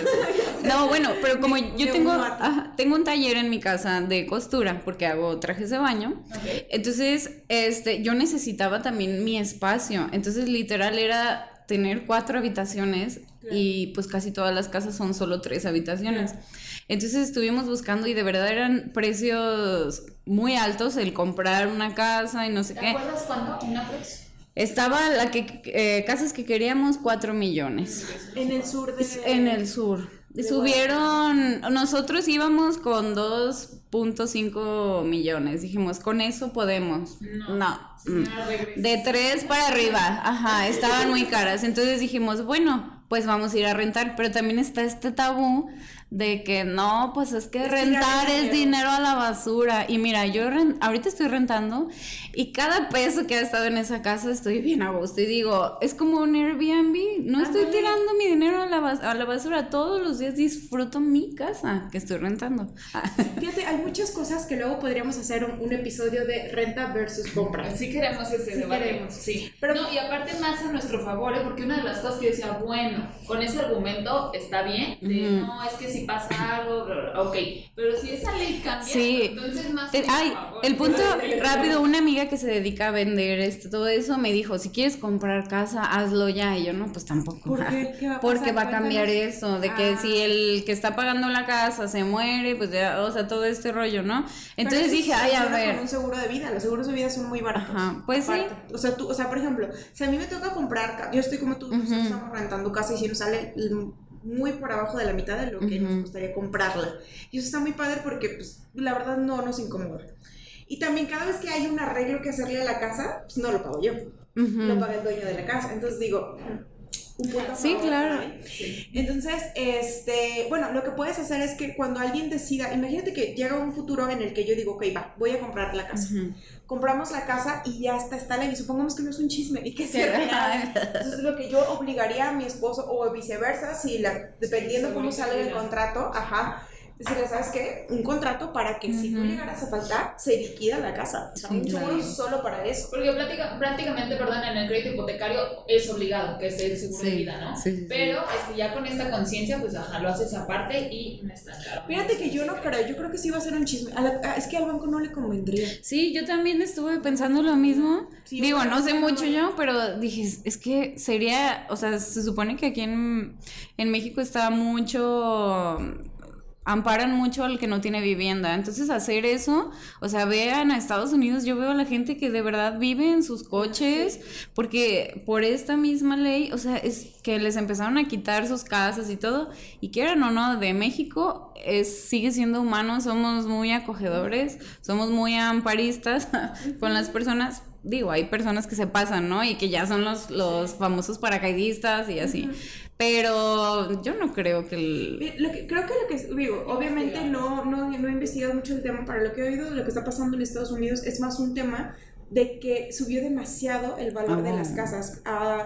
S4: No, bueno, pero como yo tengo un taller en mi casa de costura, porque hago trajes de baño.
S1: Okay.
S4: Entonces, yo necesitaba también mi espacio. Entonces, literal era tener 4 habitaciones. Claro. Y pues casi todas las casas son solo 3 habitaciones. Claro. Entonces estuvimos buscando y de verdad eran precios muy altos el comprar una casa y no sé qué.
S1: ¿Te acuerdas cuándo? ¿Una precio?
S4: Estaba casas que queríamos 4 millones.
S3: En el sur
S4: En el sur. Subieron, nosotros íbamos con 2.5 millones. Dijimos, con eso podemos. No. De 3 para arriba. Estaban muy caras. Entonces dijimos, bueno, pues vamos a ir a rentar. Pero también está este tabú de que no, pues es que rentar es dinero a la basura. Y mira, yo ahorita estoy rentando y cada peso que ha estado en esa casa estoy bien a gusto. Y digo, es como un Airbnb, no estoy tirando mi dinero a la basura. Todos los días disfruto mi casa que estoy rentando.
S3: Fíjate, hay muchas cosas que luego podríamos hacer un episodio de renta versus compra.
S1: Sí queremos ese debate.
S3: Queremos.
S1: Sí.
S3: Pero
S1: no, y aparte más a nuestro favor, porque una de las cosas que yo decía, bueno, con ese argumento está bien, de no, es que si pasa algo, ok, pero si esa ley cambia, entonces más a
S4: Ay,
S1: favor.
S4: el punto rápido, una amiga que se dedica a vender todo eso me dijo, si quieres comprar casa, hazlo ya. Y yo, no, pues tampoco.
S3: ¿Por qué? ¿Qué va a pasar?
S4: Porque va a cambiar
S3: Cuéntanos.
S4: eso, de que si el que está pagando la casa se muere, pues ya, o sea, todo este rollo, ¿no? Entonces dije, ay, a ver.
S3: Con un seguro de vida, los seguros de vida son muy baratos.
S4: Ajá, pues
S3: aparte.
S4: sí.
S3: O sea, por ejemplo, si a mí me toca comprar, yo estoy como tú, nosotros estamos rentando casa y si nos sale muy por abajo de la mitad de lo que nos gustaría comprarla. Y eso está muy padre porque, pues, la verdad no nos incomoda. Y también cada vez que hay un arreglo que hacerle a la casa, pues no lo pago yo, lo paga el dueño de la casa. Entonces digo, un punto a
S4: Sí,
S3: favor,
S4: claro.
S3: ¿no? Entonces, bueno, lo que puedes hacer es que cuando alguien decida, imagínate que llega un futuro en el que yo digo, ok, va, voy a comprar la casa. Compramos la casa y ya está ley. Supongamos que no es un chisme y que sea real. Entonces, lo que yo obligaría a mi esposo o viceversa, dependiendo cómo sale el contrato, decirle, ¿sabes qué? Un contrato para que si tú llegaras a faltar, se liquida la casa. O sea, un seguro solo para eso.
S1: Porque prácticamente, perdón, en el crédito hipotecario es obligado que sea el seguro de vida, ¿no?
S4: Sí.
S1: Pero ya con esta conciencia, pues lo haces aparte y no es tan caro.
S3: Fíjate que yo no creo, yo creo que sí va a ser un chisme. Es que al banco no le convendría.
S4: Sí, yo también estuve pensando lo mismo.
S3: Sí,
S4: Digo,
S3: bueno,
S4: no sé
S3: sí,
S4: mucho
S3: no.
S4: yo, pero dije, es que sería, o sea, se supone que aquí en México está mucho, amparan mucho al que no tiene vivienda. Entonces, hacer eso, o sea, vean a Estados Unidos, yo veo a la gente que de verdad vive en sus coches, porque por esta misma ley, o sea, es que les empezaron a quitar sus casas y todo, y quieran o no, de México sigue siendo humano, somos muy acogedores, somos muy amparistas con las personas. Digo, hay personas que se pasan, ¿no? Y que ya son los famosos paracaidistas y así. Pero yo no creo que
S3: Creo que digo, obviamente no he investigado mucho el tema. Para lo que he oído de lo que está pasando en Estados Unidos es más un tema de que subió demasiado el valor de las casas.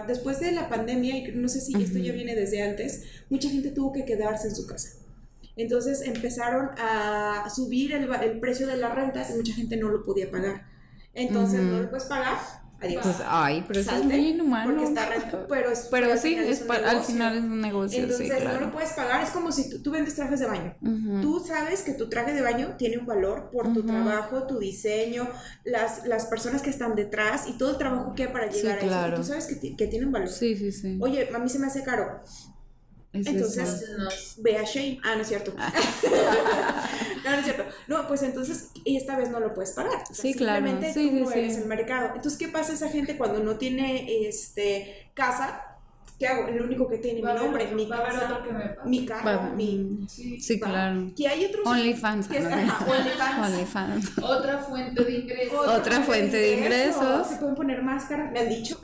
S3: Después de la pandemia, y no sé si esto ya viene desde antes, mucha gente tuvo que quedarse en su casa. Entonces empezaron a subir el precio de las rentas y mucha gente no lo podía pagar. Entonces no lo puedes pagar, adiós.
S4: pues, pero eso es
S3: Salte,
S4: muy inhumano.
S3: porque está renta, pero
S4: sí, al final es un negocio.
S3: Entonces
S4: sí, claro.
S3: no lo puedes pagar, es como si tú vendes trajes de baño. Tú sabes que tu traje de baño tiene un valor por tu trabajo, tu diseño, las personas que están detrás y todo el trabajo que hay para llegar a eso. Y tú sabes que tiene un valor.
S4: Sí.
S3: Oye, a mí se me hace caro. Entonces, ve a Shane. No es cierto. No es cierto. No, pues entonces, y esta vez no lo puedes pagar. O sea,
S4: sí, claro.
S3: simplemente tú no eres el mercado. Entonces, ¿qué pasa esa gente cuando no tiene casa? ¿Qué hago? El único que tiene mi nombre, mi casa, mi carro,
S4: Sí, claro.
S3: Que hay otros...
S4: OnlyFans.
S3: OnlyFans.
S1: Otra fuente de ingresos.
S4: Otra fuente de ingresos.
S3: Se pueden poner máscaras, me han dicho.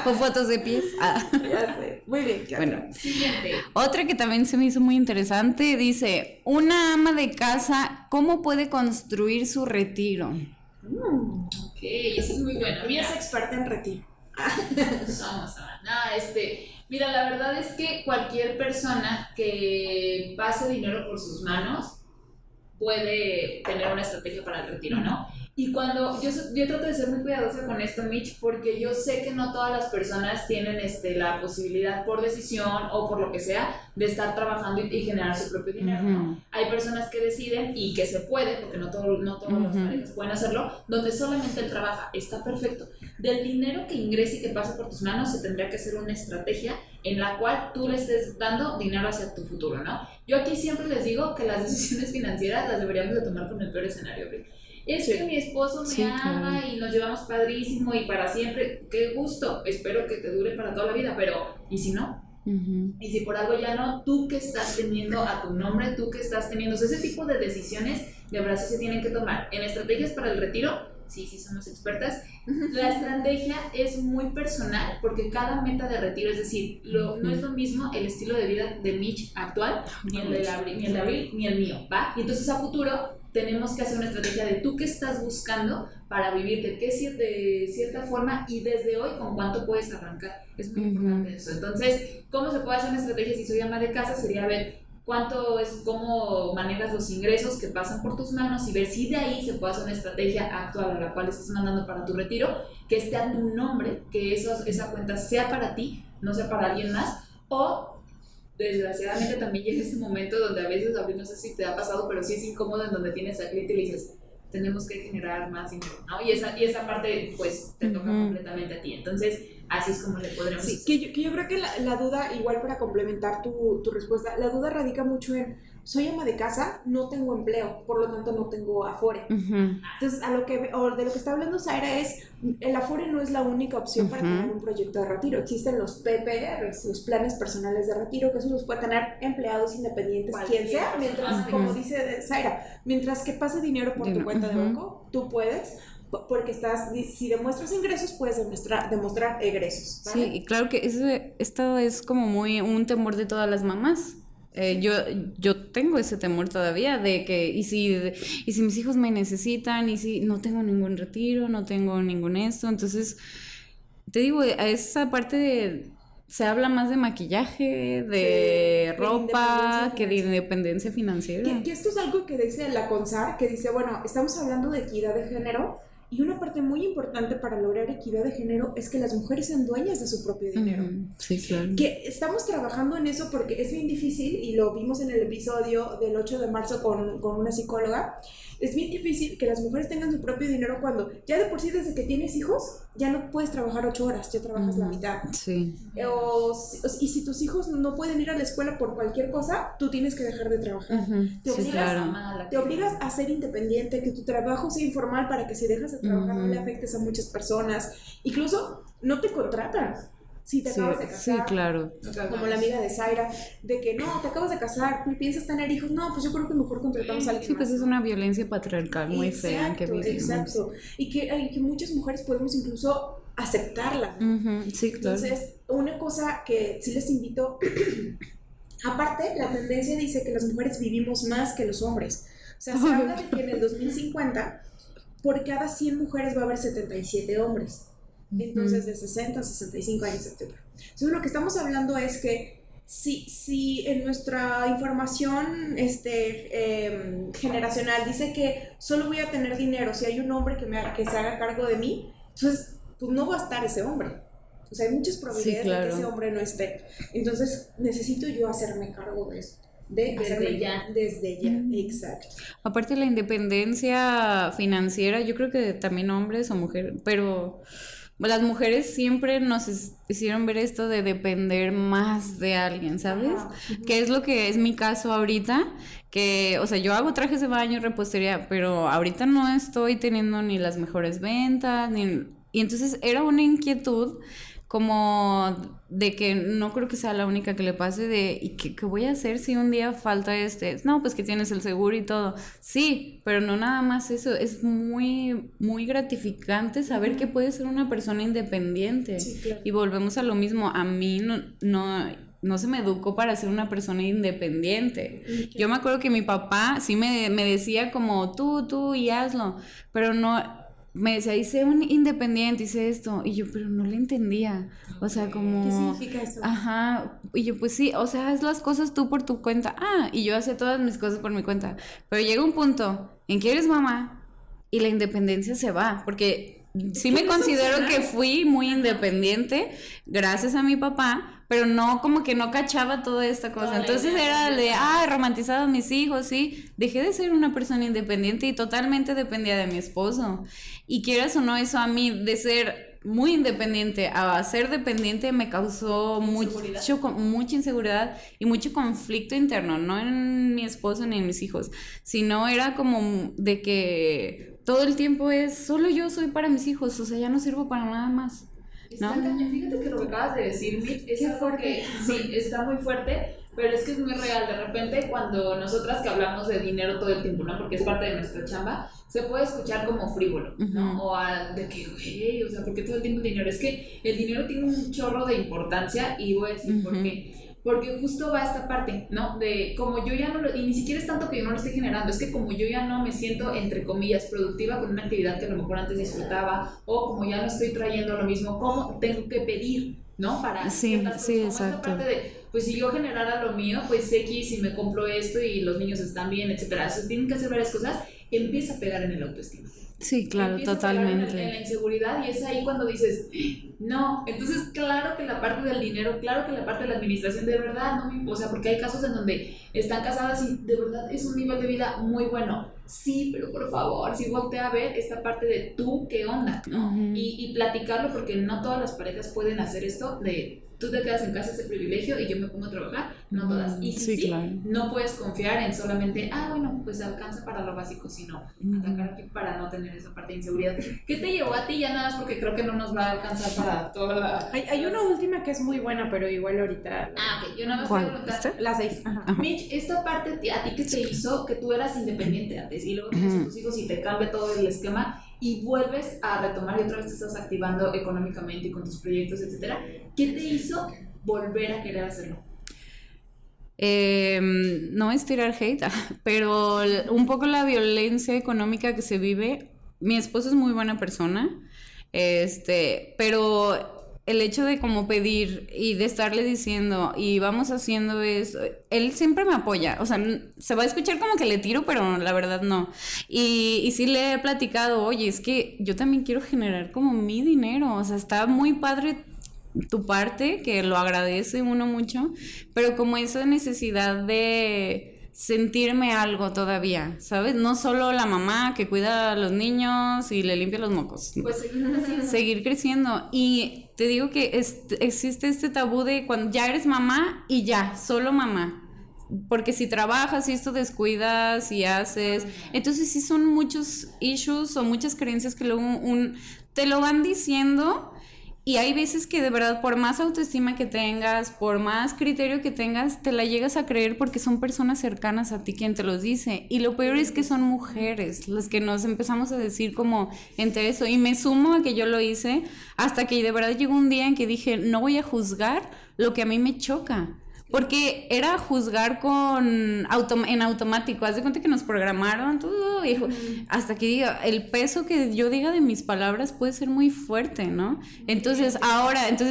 S4: O fotos de pies.
S3: Ya sé. Muy bien.
S4: Bueno,
S1: Siguiente.
S4: otra que también se me hizo muy interesante, dice, una ama de casa, ¿cómo puede construir su retiro?
S1: Ok, eso es muy bueno.
S3: Ella es experta en retiro.
S1: Mira, la verdad es que cualquier persona que pase dinero por sus manos puede tener una estrategia para el retiro, ¿no? Y cuando yo trato de ser muy cuidadosa con esto, Mitch, porque yo sé que no todas las personas tienen la posibilidad por decisión o por lo que sea de estar trabajando y generar su propio dinero, ¿no? Hay personas que deciden y que se puede, porque no todos los parejas pueden hacerlo, donde solamente él trabaja, está perfecto. Del dinero que ingrese y que pase por tus manos se tendría que hacer una estrategia en la cual tú le estés dando dinero hacia tu futuro, ¿no? Yo aquí siempre les digo que las decisiones financieras las deberíamos de tomar con el peor escenario, ¿ok? Es que mi esposo me ama y nos llevamos padrísimo y para siempre, qué gusto, espero que te dure para toda la vida, pero ¿y si no? Y si por algo ya no, tú que estás teniendo a tu nombre, tú que estás teniendo, o sea, ese tipo de decisiones de verdad sí se tienen que tomar. En estrategias para el retiro, sí somos expertas, la estrategia es muy personal porque cada meta de retiro, es decir, no es lo mismo el estilo de vida de Mitch actual, ni el de Abril, ni el mío, ¿va? Y entonces a futuro tenemos que hacer una estrategia de tú qué estás buscando para vivir de cierta forma y desde hoy con cuánto puedes arrancar. Es muy importante eso. Entonces, ¿cómo se puede hacer una estrategia si soy ama de casa? Sería ver cuánto es, cómo manejas los ingresos que pasan por tus manos y ver si de ahí se puede hacer una estrategia actual a la cual estás mandando para tu retiro, que esté a tu nombre, que esa cuenta sea para ti, no sea para alguien más, o desgraciadamente también llega ese momento donde a veces, no sé si te ha pasado, pero sí es incómodo en donde tienes al cliente y le dices, tenemos que generar más dinero, ¿no? Y esa parte pues te toca completamente a ti. Entonces, así es como le podremos hacer.
S3: Que yo creo que la duda, igual para complementar tu respuesta, la duda radica mucho en, soy ama de casa, no tengo empleo, por lo tanto no tengo Afore. Entonces, de lo que está hablando Zaira es, el Afore no es la única opción para tener un proyecto de retiro. Existen los PPRs, los planes personales de retiro, que eso los puede tener empleados independientes, quien sea, mientras, como dice Zaira, mientras que pase dinero por tu cuenta de banco, tú puedes, porque si demuestras ingresos, puedes demostrar egresos, ¿vale?
S4: Sí, y claro que esto es como muy un temor de todas las mamás. Yo tengo ese temor todavía de que, y si mis hijos me necesitan, y si no tengo ningún retiro, no tengo ningún esto, entonces, te digo, a esa parte se habla más de maquillaje, de ropa, que de independencia financiera.
S3: Que esto es algo que dice la CONSAR, que dice, bueno, estamos hablando de equidad de género, y una parte muy importante para lograr equidad de género es que las mujeres sean dueñas de su propio dinero.
S4: Sí, claro.
S3: Que estamos trabajando en eso porque es bien difícil, y lo vimos en el episodio del 8 de marzo con una psicóloga. Es bien difícil que las mujeres tengan su propio dinero cuando ya de por sí, desde que tienes hijos, ya no puedes trabajar 8 horas, ya trabajas la mitad.
S4: Sí.
S3: Y si tus hijos no pueden ir a la escuela por cualquier cosa, tú tienes que dejar de trabajar. Te obligas a ser independiente, que tu trabajo sea informal para que si dejas de trabajar no le afectes a muchas personas. Incluso no te contratan si te acabas de casar.
S4: Sí, claro.
S3: Como la amiga de Zaira, de que no, te acabas de casar, piensas tener hijos, no, pues yo creo que mejor contratamos a alguien.
S4: Sí, pues es una violencia patriarcal muy fea que vivimos.
S3: Exacto, y que muchas mujeres podemos incluso aceptarla.
S4: Sí, claro.
S3: Entonces, una cosa que sí les invito, aparte, la tendencia dice que las mujeres vivimos más que los hombres. O sea, se habla de que en el 2050, por cada 100 mujeres va a haber 77 hombres. Entonces, de 60 a 65 años, etc. Entonces, lo que estamos hablando es que si en nuestra información generacional dice que solo voy a tener dinero si hay un hombre que se haga cargo de mí, entonces pues no va a estar ese hombre. O sea, hay muchas probabilidades de que ese hombre no esté. Entonces, necesito yo hacerme cargo de eso. Desde ya, exacto.
S4: Aparte de la independencia financiera, yo creo que también hombres o mujeres, pero las mujeres siempre nos hicieron ver esto de depender más de alguien, ¿sabes? Que es lo que es mi caso ahorita, que, o sea, yo hago trajes de baño, repostería, pero ahorita no estoy teniendo ni las mejores ventas, y entonces era una inquietud como de que no creo que sea la única que le pase ¿y qué voy a hacer si un día falta no, pues que tienes el seguro y todo, sí, pero no nada más eso, es muy, muy gratificante saber que puedes ser una persona independiente.
S3: Sí, claro.
S4: Y volvemos a lo mismo, a mí no se me educó para ser una persona independiente. Okay. Yo me acuerdo que mi papá sí me decía como tú y hazlo, pero no. Me decía, hice un independiente, hice esto, y yo, pero no le entendía, o sea, como...
S3: ¿Qué significa eso?
S4: Ajá, y yo, pues sí, o sea, haz las cosas tú por tu cuenta, y yo hacía todas mis cosas por mi cuenta, pero llega un punto en que eres mamá, y la independencia se va, porque sí me considero que fui muy independiente, gracias a mi papá, pero no, como que no cachaba toda esta cosa. Entonces era romantizado a mis hijos, sí. Dejé de ser una persona independiente y totalmente dependía de mi esposo. Y quieras o no, eso a mí, de ser muy independiente a ser dependiente, me causó mucha inseguridad y mucho conflicto interno, no en mi esposo ni en mis hijos, sino era como de que todo el tiempo solo yo soy para mis hijos, o sea, ya no sirvo para nada más. ¿No?
S1: Fíjate que lo que acabas de decir, Mitch, es algo que sí, está muy fuerte, pero es que es muy real. De repente, cuando nosotras que hablamos de dinero todo el tiempo, ¿no? Porque es parte de nuestra chamba, se puede escuchar como frívolo, ¿no? O de que, güey, o sea, ¿por qué todo el tiempo el dinero? Es que el dinero tiene un chorro de importancia, y voy a decir por qué. Porque justo va esta parte, ¿no? De como yo ya no y ni siquiera es tanto que yo no lo esté generando, es que como yo ya no me siento, entre comillas, productiva con una actividad que a lo mejor antes disfrutaba, o como ya no estoy trayendo lo mismo, ¿cómo tengo que pedir ¿no? Para
S4: Sí,
S1: ciertas
S4: sí,
S1: cosas, como
S4: exacto.
S1: esta parte de, pues si yo generara lo mío, pues X, si me compro esto y los niños están bien, etcétera. O sea, tienen que hacer varias cosas, empieza a pegar en el autoestima.
S4: Sí, claro,
S1: Empieza a pegar
S4: totalmente.
S1: en la inseguridad, y es ahí cuando dices, no. Entonces, claro que la parte del dinero, claro que la parte de la administración, de verdad, no me, o sea, porque hay casos en donde están casadas y de verdad es un nivel de vida muy bueno. Sí, pero por favor, sí voltea a ver esta parte de tú, ¿qué onda? ¿No?
S4: Ujú.
S1: Y platicarlo, porque no todas las parejas pueden hacer esto de tú te quedas en casa, ese privilegio, y yo me pongo a trabajar, no todas. Y
S4: Sí, claro.
S1: no puedes confiar en solamente, bueno, pues alcanza para lo básico, sino atacar aquí para no tener esa parte de inseguridad. ¿Qué te llevó a ti? Ya nada más porque creo que no nos va a alcanzar para toda la...
S3: Hay una última que es muy buena, pero igual ahorita.
S1: Ok, yo nada más
S4: ¿Cuál?
S1: quiero preguntar.
S3: La 6. Ajá.
S4: Ajá.
S1: Mitch, esta parte a ti que te hizo que tú eras independiente antes y luego tienes a tus hijos y te cambia todo el esquema y vuelves a retomar y otra vez te estás activando económicamente y con tus proyectos, etcétera. ¿Qué te hizo volver a querer hacerlo?
S4: No es tirar hate, pero un poco la violencia económica que se vive. Mi esposo es muy buena persona, pero el hecho de como pedir y de estarle diciendo y vamos haciendo esto, él siempre me apoya. O sea, se va a escuchar como que le tiro, pero la verdad no. Y sí le he platicado, oye, es que yo también quiero generar como mi dinero. O sea, está muy padre tu parte, que lo agradece uno mucho, pero como esa necesidad de sentirme algo todavía, ¿sabes? No solo la mamá que cuida a los niños y le limpia los mocos.
S1: Pues
S4: Seguir creciendo. Y te digo que existe este tabú de cuando ya eres mamá y ya, solo mamá. Porque si trabajas y esto descuidas y haces, entonces sí son muchos issues o muchas creencias que luego te lo van diciendo. Y hay veces que de verdad, por más autoestima que tengas, por más criterio que tengas, te la llegas a creer porque son personas cercanas a ti quien te los dice. Y lo peor es que son mujeres las que nos empezamos a decir como entre eso. Y me sumo a que yo lo hice hasta que de verdad llegó un día en que dije, no voy a juzgar lo que a mí me choca. Porque era juzgar en automático. Haz de cuenta que nos programaron todo, y hasta que diga, el peso que yo diga de mis palabras puede ser muy fuerte, ¿no? Entonces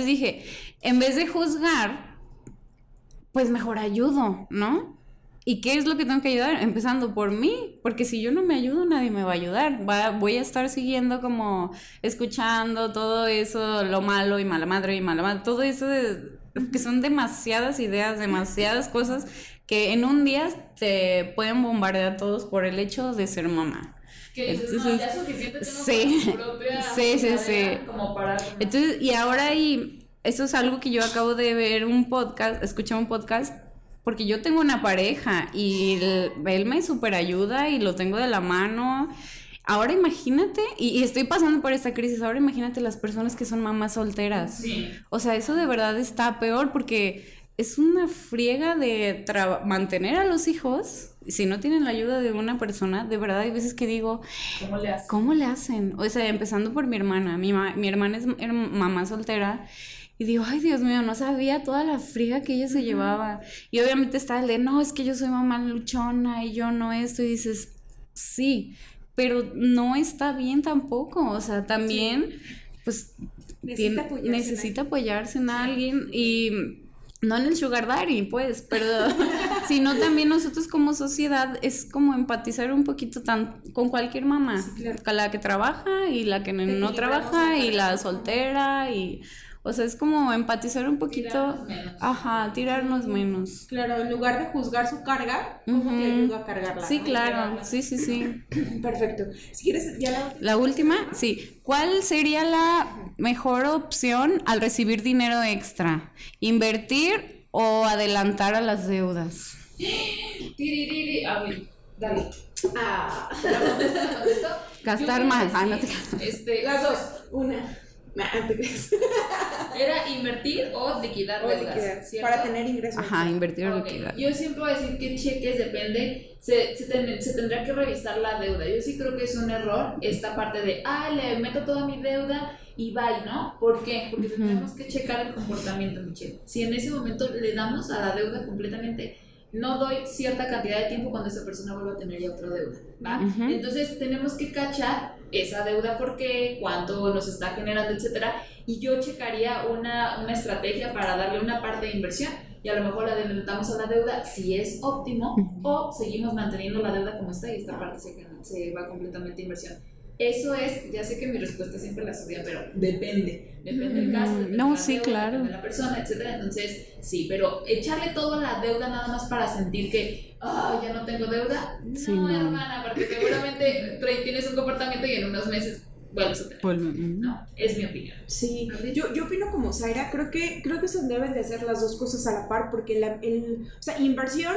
S4: dije, en vez de juzgar, pues mejor ayudo, ¿no? ¿Y qué es lo que tengo que ayudar? Empezando por mí, porque si yo no me ayudo, nadie me va a ayudar. Voy a estar siguiendo como escuchando todo eso, lo malo y mala madre, todo eso que son demasiadas ideas, demasiadas cosas que en un día te pueden bombardear a todos por el hecho de ser mamá.
S1: Que dices,
S4: entonces,
S1: no, ya suficiente tengo
S4: sí,
S1: con mi propia
S4: sí.
S1: como para...
S4: Entonces, y ahora eso es algo que yo acabo de ver escuché un podcast, porque yo tengo una pareja y él me super ayuda y lo tengo de la mano. Ahora imagínate, y estoy pasando por esta crisis, ahora imagínate las personas que son mamás solteras.
S1: Sí.
S4: O sea, eso de verdad está peor porque es una friega de mantener a los hijos. Si no tienen la ayuda de una persona, de verdad hay veces que digo,
S1: ¿Cómo le haces?
S4: ¿cómo le hacen? O sea, empezando por mi hermana. Mi hermana es mamá soltera. Y digo, ay, Dios mío, no sabía toda la friega que ella se llevaba. Y obviamente está el de, no, es que yo soy mamá luchona y yo no esto. Y dices, sí, pero no está bien tampoco. O sea, también, pues, necesita apoyarse en alguien. Y no en el sugar daddy, pues, pero sino también nosotros como sociedad es como empatizar un poquito con cualquier mamá,
S3: Sí, claro.
S4: con la que trabaja y la que no trabaja y la soltera y, o sea, es como empatizar un poquito,
S1: Tirarnos menos.
S4: ajá, tirarnos menos.
S3: Claro, en lugar de juzgar su carga, ¿cómo te ayuda a cargarla?
S4: Sí,
S3: ¿no?
S4: claro, sí.
S3: Perfecto. Si quieres, ya
S4: La última, sí. ¿Cuál sería la mejor opción al recibir dinero extra? ¿Invertir o adelantar a las deudas?
S1: Tiriri, a ver, dale. ¿La contesto?
S4: Gastar
S1: Yo
S4: más.
S1: creo que
S4: No te
S1: sí.
S3: Las dos. Una. Nah, te creas.
S1: Era invertir o liquidar
S3: O
S1: deudas,
S3: liquidar,
S1: ¿cierto?
S3: para tener ingresos.
S4: Ajá, invertir o
S1: Ok,
S4: liquidar.
S1: yo siempre voy a decir que cheques depende, se tendrá que revisar la deuda. Yo sí creo que es un error esta parte de, le meto toda mi deuda y bye, ¿no? ¿Por qué? Porque tenemos que checar el comportamiento, Michelle. Si en ese momento le damos a la deuda completamente, no doy cierta cantidad de tiempo cuando esa persona vuelva a tener ya otra deuda, ¿va?
S4: Ujú.
S1: Entonces tenemos que cachar esa deuda, por qué, cuánto nos está generando, etcétera, y yo checaría una estrategia para darle una parte de inversión y a lo mejor la adelantamos a la deuda si es óptimo, o seguimos manteniendo la deuda como está y esta parte se va completamente a inversión. Eso es, ya sé que mi respuesta siempre la subía, pero depende del caso, depende
S4: No,
S1: de la
S4: sí,
S1: deuda,
S4: claro.
S1: depende de la persona, etcétera. Entonces, sí, pero echarle todo a la deuda nada más para sentir que ya no tengo deuda,
S4: Sí,
S1: no,
S4: no.
S1: hermana, porque seguramente tienes un comportamiento y en unos meses vuelves a tener. No, es mi opinión.
S3: Sí, yo opino como Zaira, creo que se deben de hacer las dos cosas a la par, porque o sea, inversión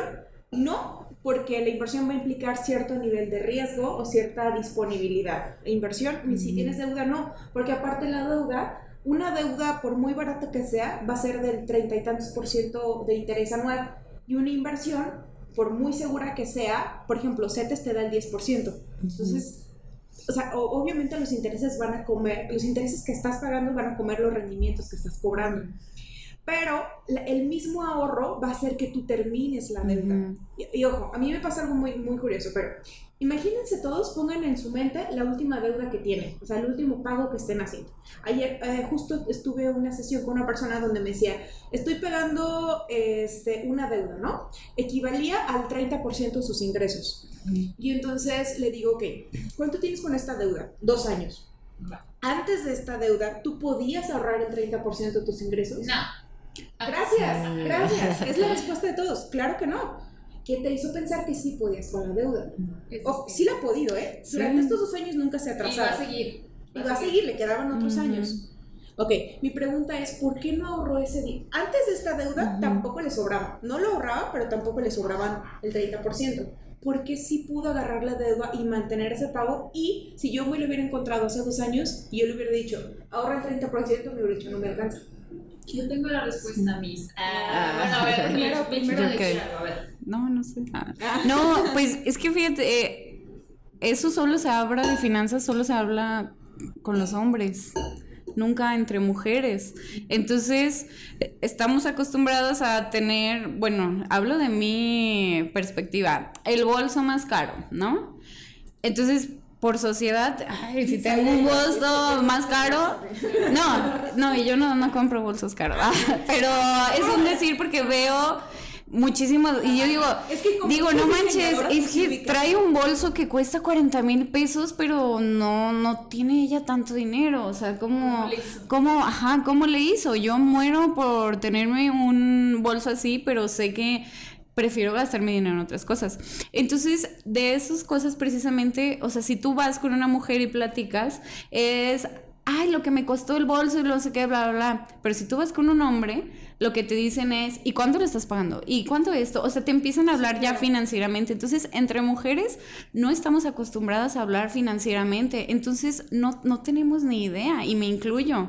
S3: no, porque la inversión va a implicar cierto nivel de riesgo o cierta disponibilidad. La inversión, si tienes deuda, no, porque aparte la deuda, una deuda por muy barata que sea, va a ser del 30 y tantos % de interés anual, y una inversión, por muy segura que sea, por ejemplo, CETES te da el 10%. Entonces, o sea, obviamente los intereses que estás pagando van a comer los rendimientos que estás cobrando. Pero el mismo ahorro va a hacer que tú termines la deuda. Y ojo, a mí me pasa algo muy, muy curioso, pero imagínense todos, pongan en su mente la última deuda que tienen, o sea, el último pago que estén haciendo. Ayer justo estuve en una sesión con una persona donde me decía, estoy pagando una deuda, ¿no? Equivalía al 30% de sus ingresos. Y entonces le digo, ok, ¿cuánto tienes con esta deuda? 2 años. Antes de esta deuda, ¿tú podías ahorrar el 30% de tus ingresos?
S1: No.
S3: Gracias. Es la respuesta de todos. Claro que no. ¿Qué te hizo pensar que sí podías con la deuda? Sí la ha podido, ¿eh? Durante estos 2 años nunca se ha atrasado.
S1: Y
S3: va a seguir, le quedaban otros años. Ok, mi pregunta es, ¿por qué no ahorró ese dinero? Antes de esta deuda tampoco le sobraba. No lo ahorraba, pero tampoco le sobraban el 30%. Porque sí pudo agarrar la deuda y mantener ese pago. Y si yo me lo hubiera encontrado hace 2 años y yo le hubiera dicho, ahorra el 30%, me hubiera dicho, no me alcanza.
S1: Yo tengo la respuesta, Miss. Bueno, a ver, primero
S4: Okay.
S1: decir algo, a ver.
S4: No sé. No, pues es que fíjate, eso solo se habla de finanzas, solo se habla con los hombres, nunca entre mujeres. Entonces, estamos acostumbrados a tener, bueno, hablo de mi perspectiva, el bolso más caro, ¿no? Entonces, por sociedad, si tengo un bolso más caro, no, y yo no compro bolsos caros, pero es un decir porque veo muchísimos, y yo digo, no manches, es que trae un bolso que cuesta 40,000 pesos, pero no tiene ella tanto dinero, o sea, ¿cómo le hizo? Yo muero por tenerme un bolso así, pero sé que prefiero gastar mi dinero en otras cosas. Entonces, de esas cosas precisamente, o sea, si tú vas con una mujer y platicas, es, lo que me costó el bolso y no sé qué, bla, bla, bla. Pero si tú vas con un hombre, lo que te dicen es, ¿y cuánto le estás pagando? ¿Y cuánto esto? O sea, te empiezan a hablar ya financieramente. Entonces, entre mujeres no estamos acostumbradas a hablar financieramente. Entonces, no tenemos ni idea, y me incluyo.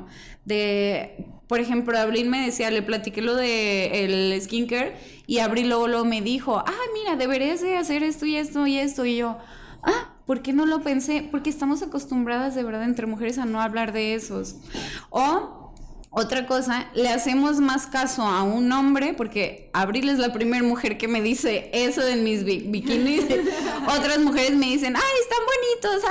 S4: Por ejemplo, Abril me decía, le platiqué lo de el skincare, y Abril luego me dijo, mira, deberías de hacer esto y esto y esto, y yo, ¿por qué no lo pensé? Porque estamos acostumbradas de verdad entre mujeres a no hablar de esos. O otra cosa, le hacemos más caso a un hombre, porque Abril es la primera mujer que me dice eso de mis bikinis. Otras mujeres me dicen, están bonitos,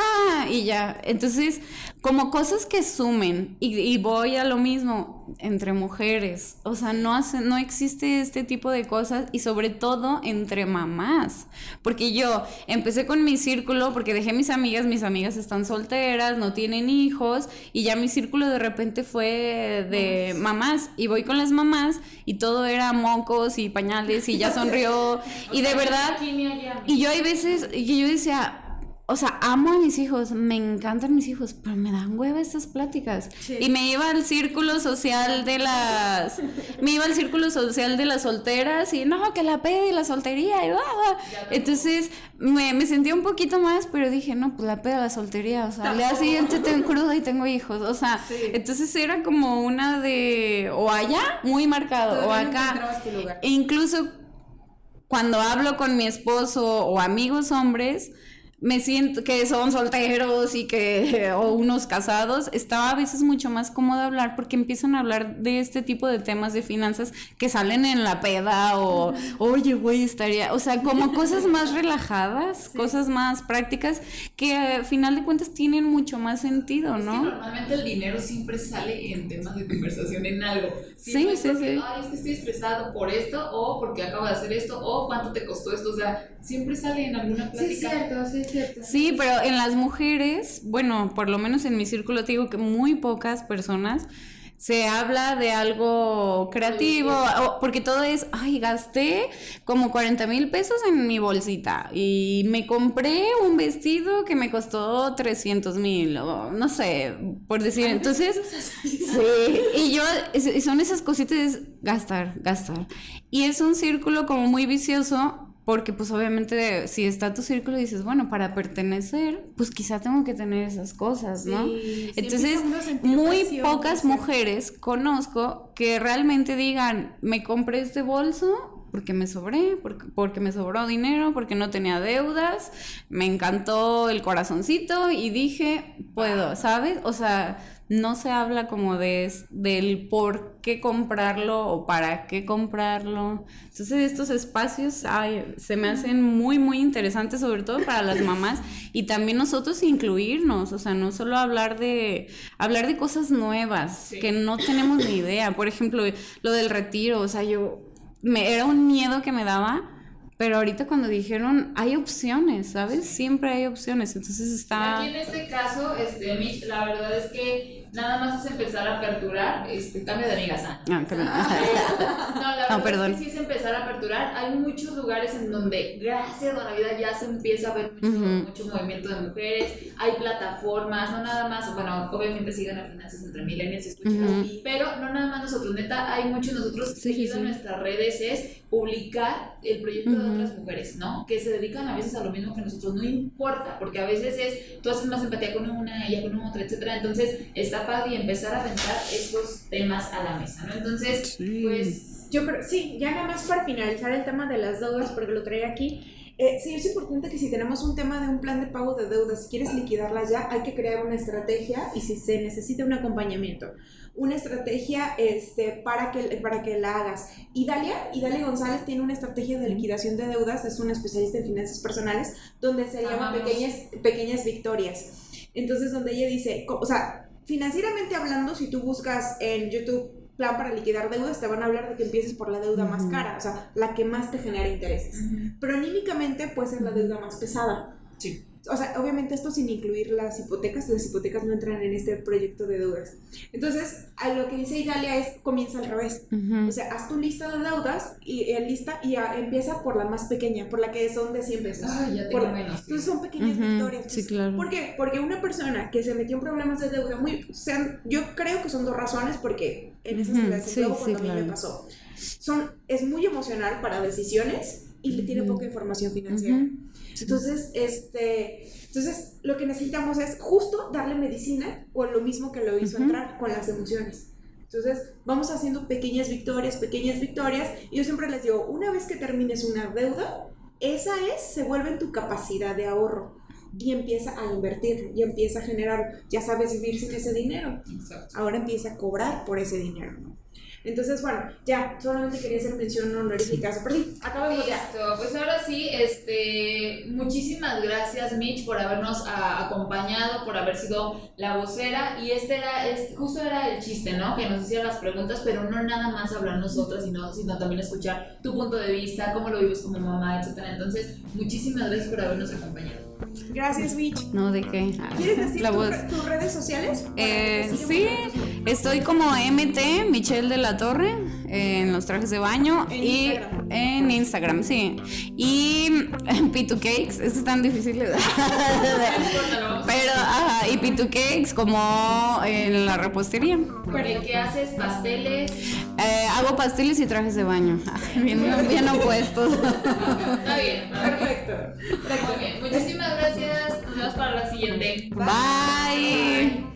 S4: y ya. Entonces, como cosas que sumen, y voy a lo mismo, entre mujeres, o sea, no existe este tipo de cosas, y sobre todo entre mamás, porque yo empecé con mi círculo, porque dejé mis amigas están solteras, no tienen hijos, y ya mi círculo de repente fue de mamás, y voy con las mamás, y todo era mocos y pañales, y ya sonrió, y de verdad, y yo hay veces que yo decía, o sea, amo a mis hijos, me encantan mis hijos, pero me dan hueva estas pláticas. Sí. Y me iba al círculo social de las solteras, y no, que la peda y la soltería, y entonces me sentía un poquito más, pero dije, no, pues la peda, la soltería, o sea, al día siguiente tengo cruda y tengo hijos, o sea, entonces era como una de, o allá, muy marcado, todavía o acá, e incluso cuando hablo con mi esposo o amigos hombres, me siento que son solteros y que o unos casados, estaba a veces mucho más cómodo hablar porque empiezan a hablar de este tipo de temas de finanzas que salen en la peda o oye güey estaría, o sea, como cosas más relajadas, cosas más prácticas que al final de cuentas tienen mucho más sentido, ¿no?
S1: Es que normalmente el dinero siempre sale en temas de conversación, en algo.
S4: Sí.
S1: Ay, es que estoy estresado por esto, o porque acabo de hacer esto, o cuánto te costó esto, o sea, siempre sale en alguna plática.
S3: Sí, es cierto.
S4: Sí, pero en las mujeres, bueno, por lo menos en mi círculo te digo que muy pocas personas se habla de algo creativo, porque todo es, ay, gasté como 40,000 pesos en mi bolsita y me compré un vestido que me costó 300,000, o no sé, por decir, entonces, sí, y son esas cositas, gastar, y es un círculo como muy vicioso. Porque pues obviamente si está tu círculo dices, bueno, para pertenecer, pues quizá tengo que tener esas cosas, ¿no?
S3: Sí,
S4: entonces, muy pocas mujeres conozco que realmente digan, me compré este bolso porque me sobré, porque me sobró dinero, porque no tenía deudas, me encantó el corazoncito y dije, puedo, ¿sabes? O sea, no se habla como del por qué comprarlo o para qué comprarlo. Entonces estos espacios se me hacen muy, muy interesantes, sobre todo para las mamás y también nosotros incluirnos, o sea, no solo hablar de cosas nuevas que no tenemos ni idea. Por ejemplo, lo del retiro, o sea, era un miedo que me daba. Pero ahorita cuando dijeron, hay opciones, ¿sabes? Siempre hay opciones, entonces está...
S1: Aquí en este caso, Mitch, la verdad es que nada más es empezar a aperturar, cambio de amigas,
S4: perdón.
S1: No, la verdad
S4: perdón.
S1: es que sí es empezar a aperturar. Hay muchos lugares en donde, gracias a la vida, ya se empieza a ver mucho movimiento de mujeres. Hay plataformas, no nada más, bueno, obviamente sigan a Finanzas entre Millennials, pero no nada más nosotros, neta, hay mucho nosotros seguido en nuestras redes es publicar el proyecto de otras mujeres, ¿no? Que se dedican a veces a lo mismo que nosotros, no importa, porque a veces tú haces más empatía con una, ella con otra, etcétera. Entonces está padre empezar a aventar estos temas a la mesa, ¿no? Entonces, pues
S3: yo creo, sí, ya nada más para finalizar el tema de las deudas, porque lo traía aquí. Sí, es importante que si tenemos un tema de un plan de pago de deudas, si quieres liquidarlas ya, hay que crear una estrategia y si se necesita un acompañamiento, una estrategia para que la hagas. Y Dalia González tiene una estrategia de liquidación de deudas, es una especialista en finanzas personales, donde se llama pequeñas victorias. Entonces, donde ella dice, o sea, financieramente hablando, si tú buscas en YouTube plan para liquidar deudas, te van a hablar de que empieces por la deuda más cara, o sea, la que más te genera intereses. Pero anímicamente puede ser la deuda más pesada.
S1: Sí.
S3: O sea, obviamente esto sin incluir las hipotecas no entran en este proyecto de deudas. Entonces, a lo que dice Idalia es, comienza al revés. O sea, haz tu lista de deudas y empieza por la más pequeña, por la que son de 100 pesos.
S1: Ya tengo menos.
S3: Entonces son pequeñas victorias.
S4: Sí, claro.
S3: ¿Por qué? Porque una persona que se metió en problemas de deuda, yo creo que son dos razones, porque en esas clases cuando a mí me pasó. Es muy emocional para decisiones y le tiene poca información financiera. Entonces, lo que necesitamos es justo darle medicina con lo mismo que lo hizo entrar, con las emociones. Entonces, vamos haciendo pequeñas victorias, y yo siempre les digo, una vez que termines una deuda, se vuelve en tu capacidad de ahorro, y empieza a invertir, y empieza a generar, ya sabes vivir sin ese dinero.
S1: Exacto.
S3: Ahora empieza a cobrar por ese dinero, ¿no? Entonces, bueno, ya, solamente quería hacer mención honorífica. Pero sí, acabamos ya.
S1: Pues ahora sí, muchísimas gracias, Mitch, por habernos acompañado, por haber sido la vocera. Y justo era el chiste, ¿no? Que nos hicieran las preguntas, pero no nada más hablar nosotras, sino también escuchar tu punto de vista, cómo lo vives como mamá, etcétera. Entonces, muchísimas gracias por habernos acompañado.
S3: Gracias, Mitch.
S4: No, ¿de qué?
S3: ¿Quieres decir tus redes sociales?
S4: Sí, estoy como MT, Michelle de la Torre, en los trajes de baño en Instagram, sí. Y P2Cakes, es tan difícil. Pero, y P2Cakes como en la repostería.
S1: ¿Qué haces? ¿Pasteles?
S4: Hago pasteles y trajes de baño. Bien opuestos.
S1: Está bien,
S3: perfecto.
S1: Muy bien, muchísimas gracias. Nos vemos para la siguiente.
S4: Bye.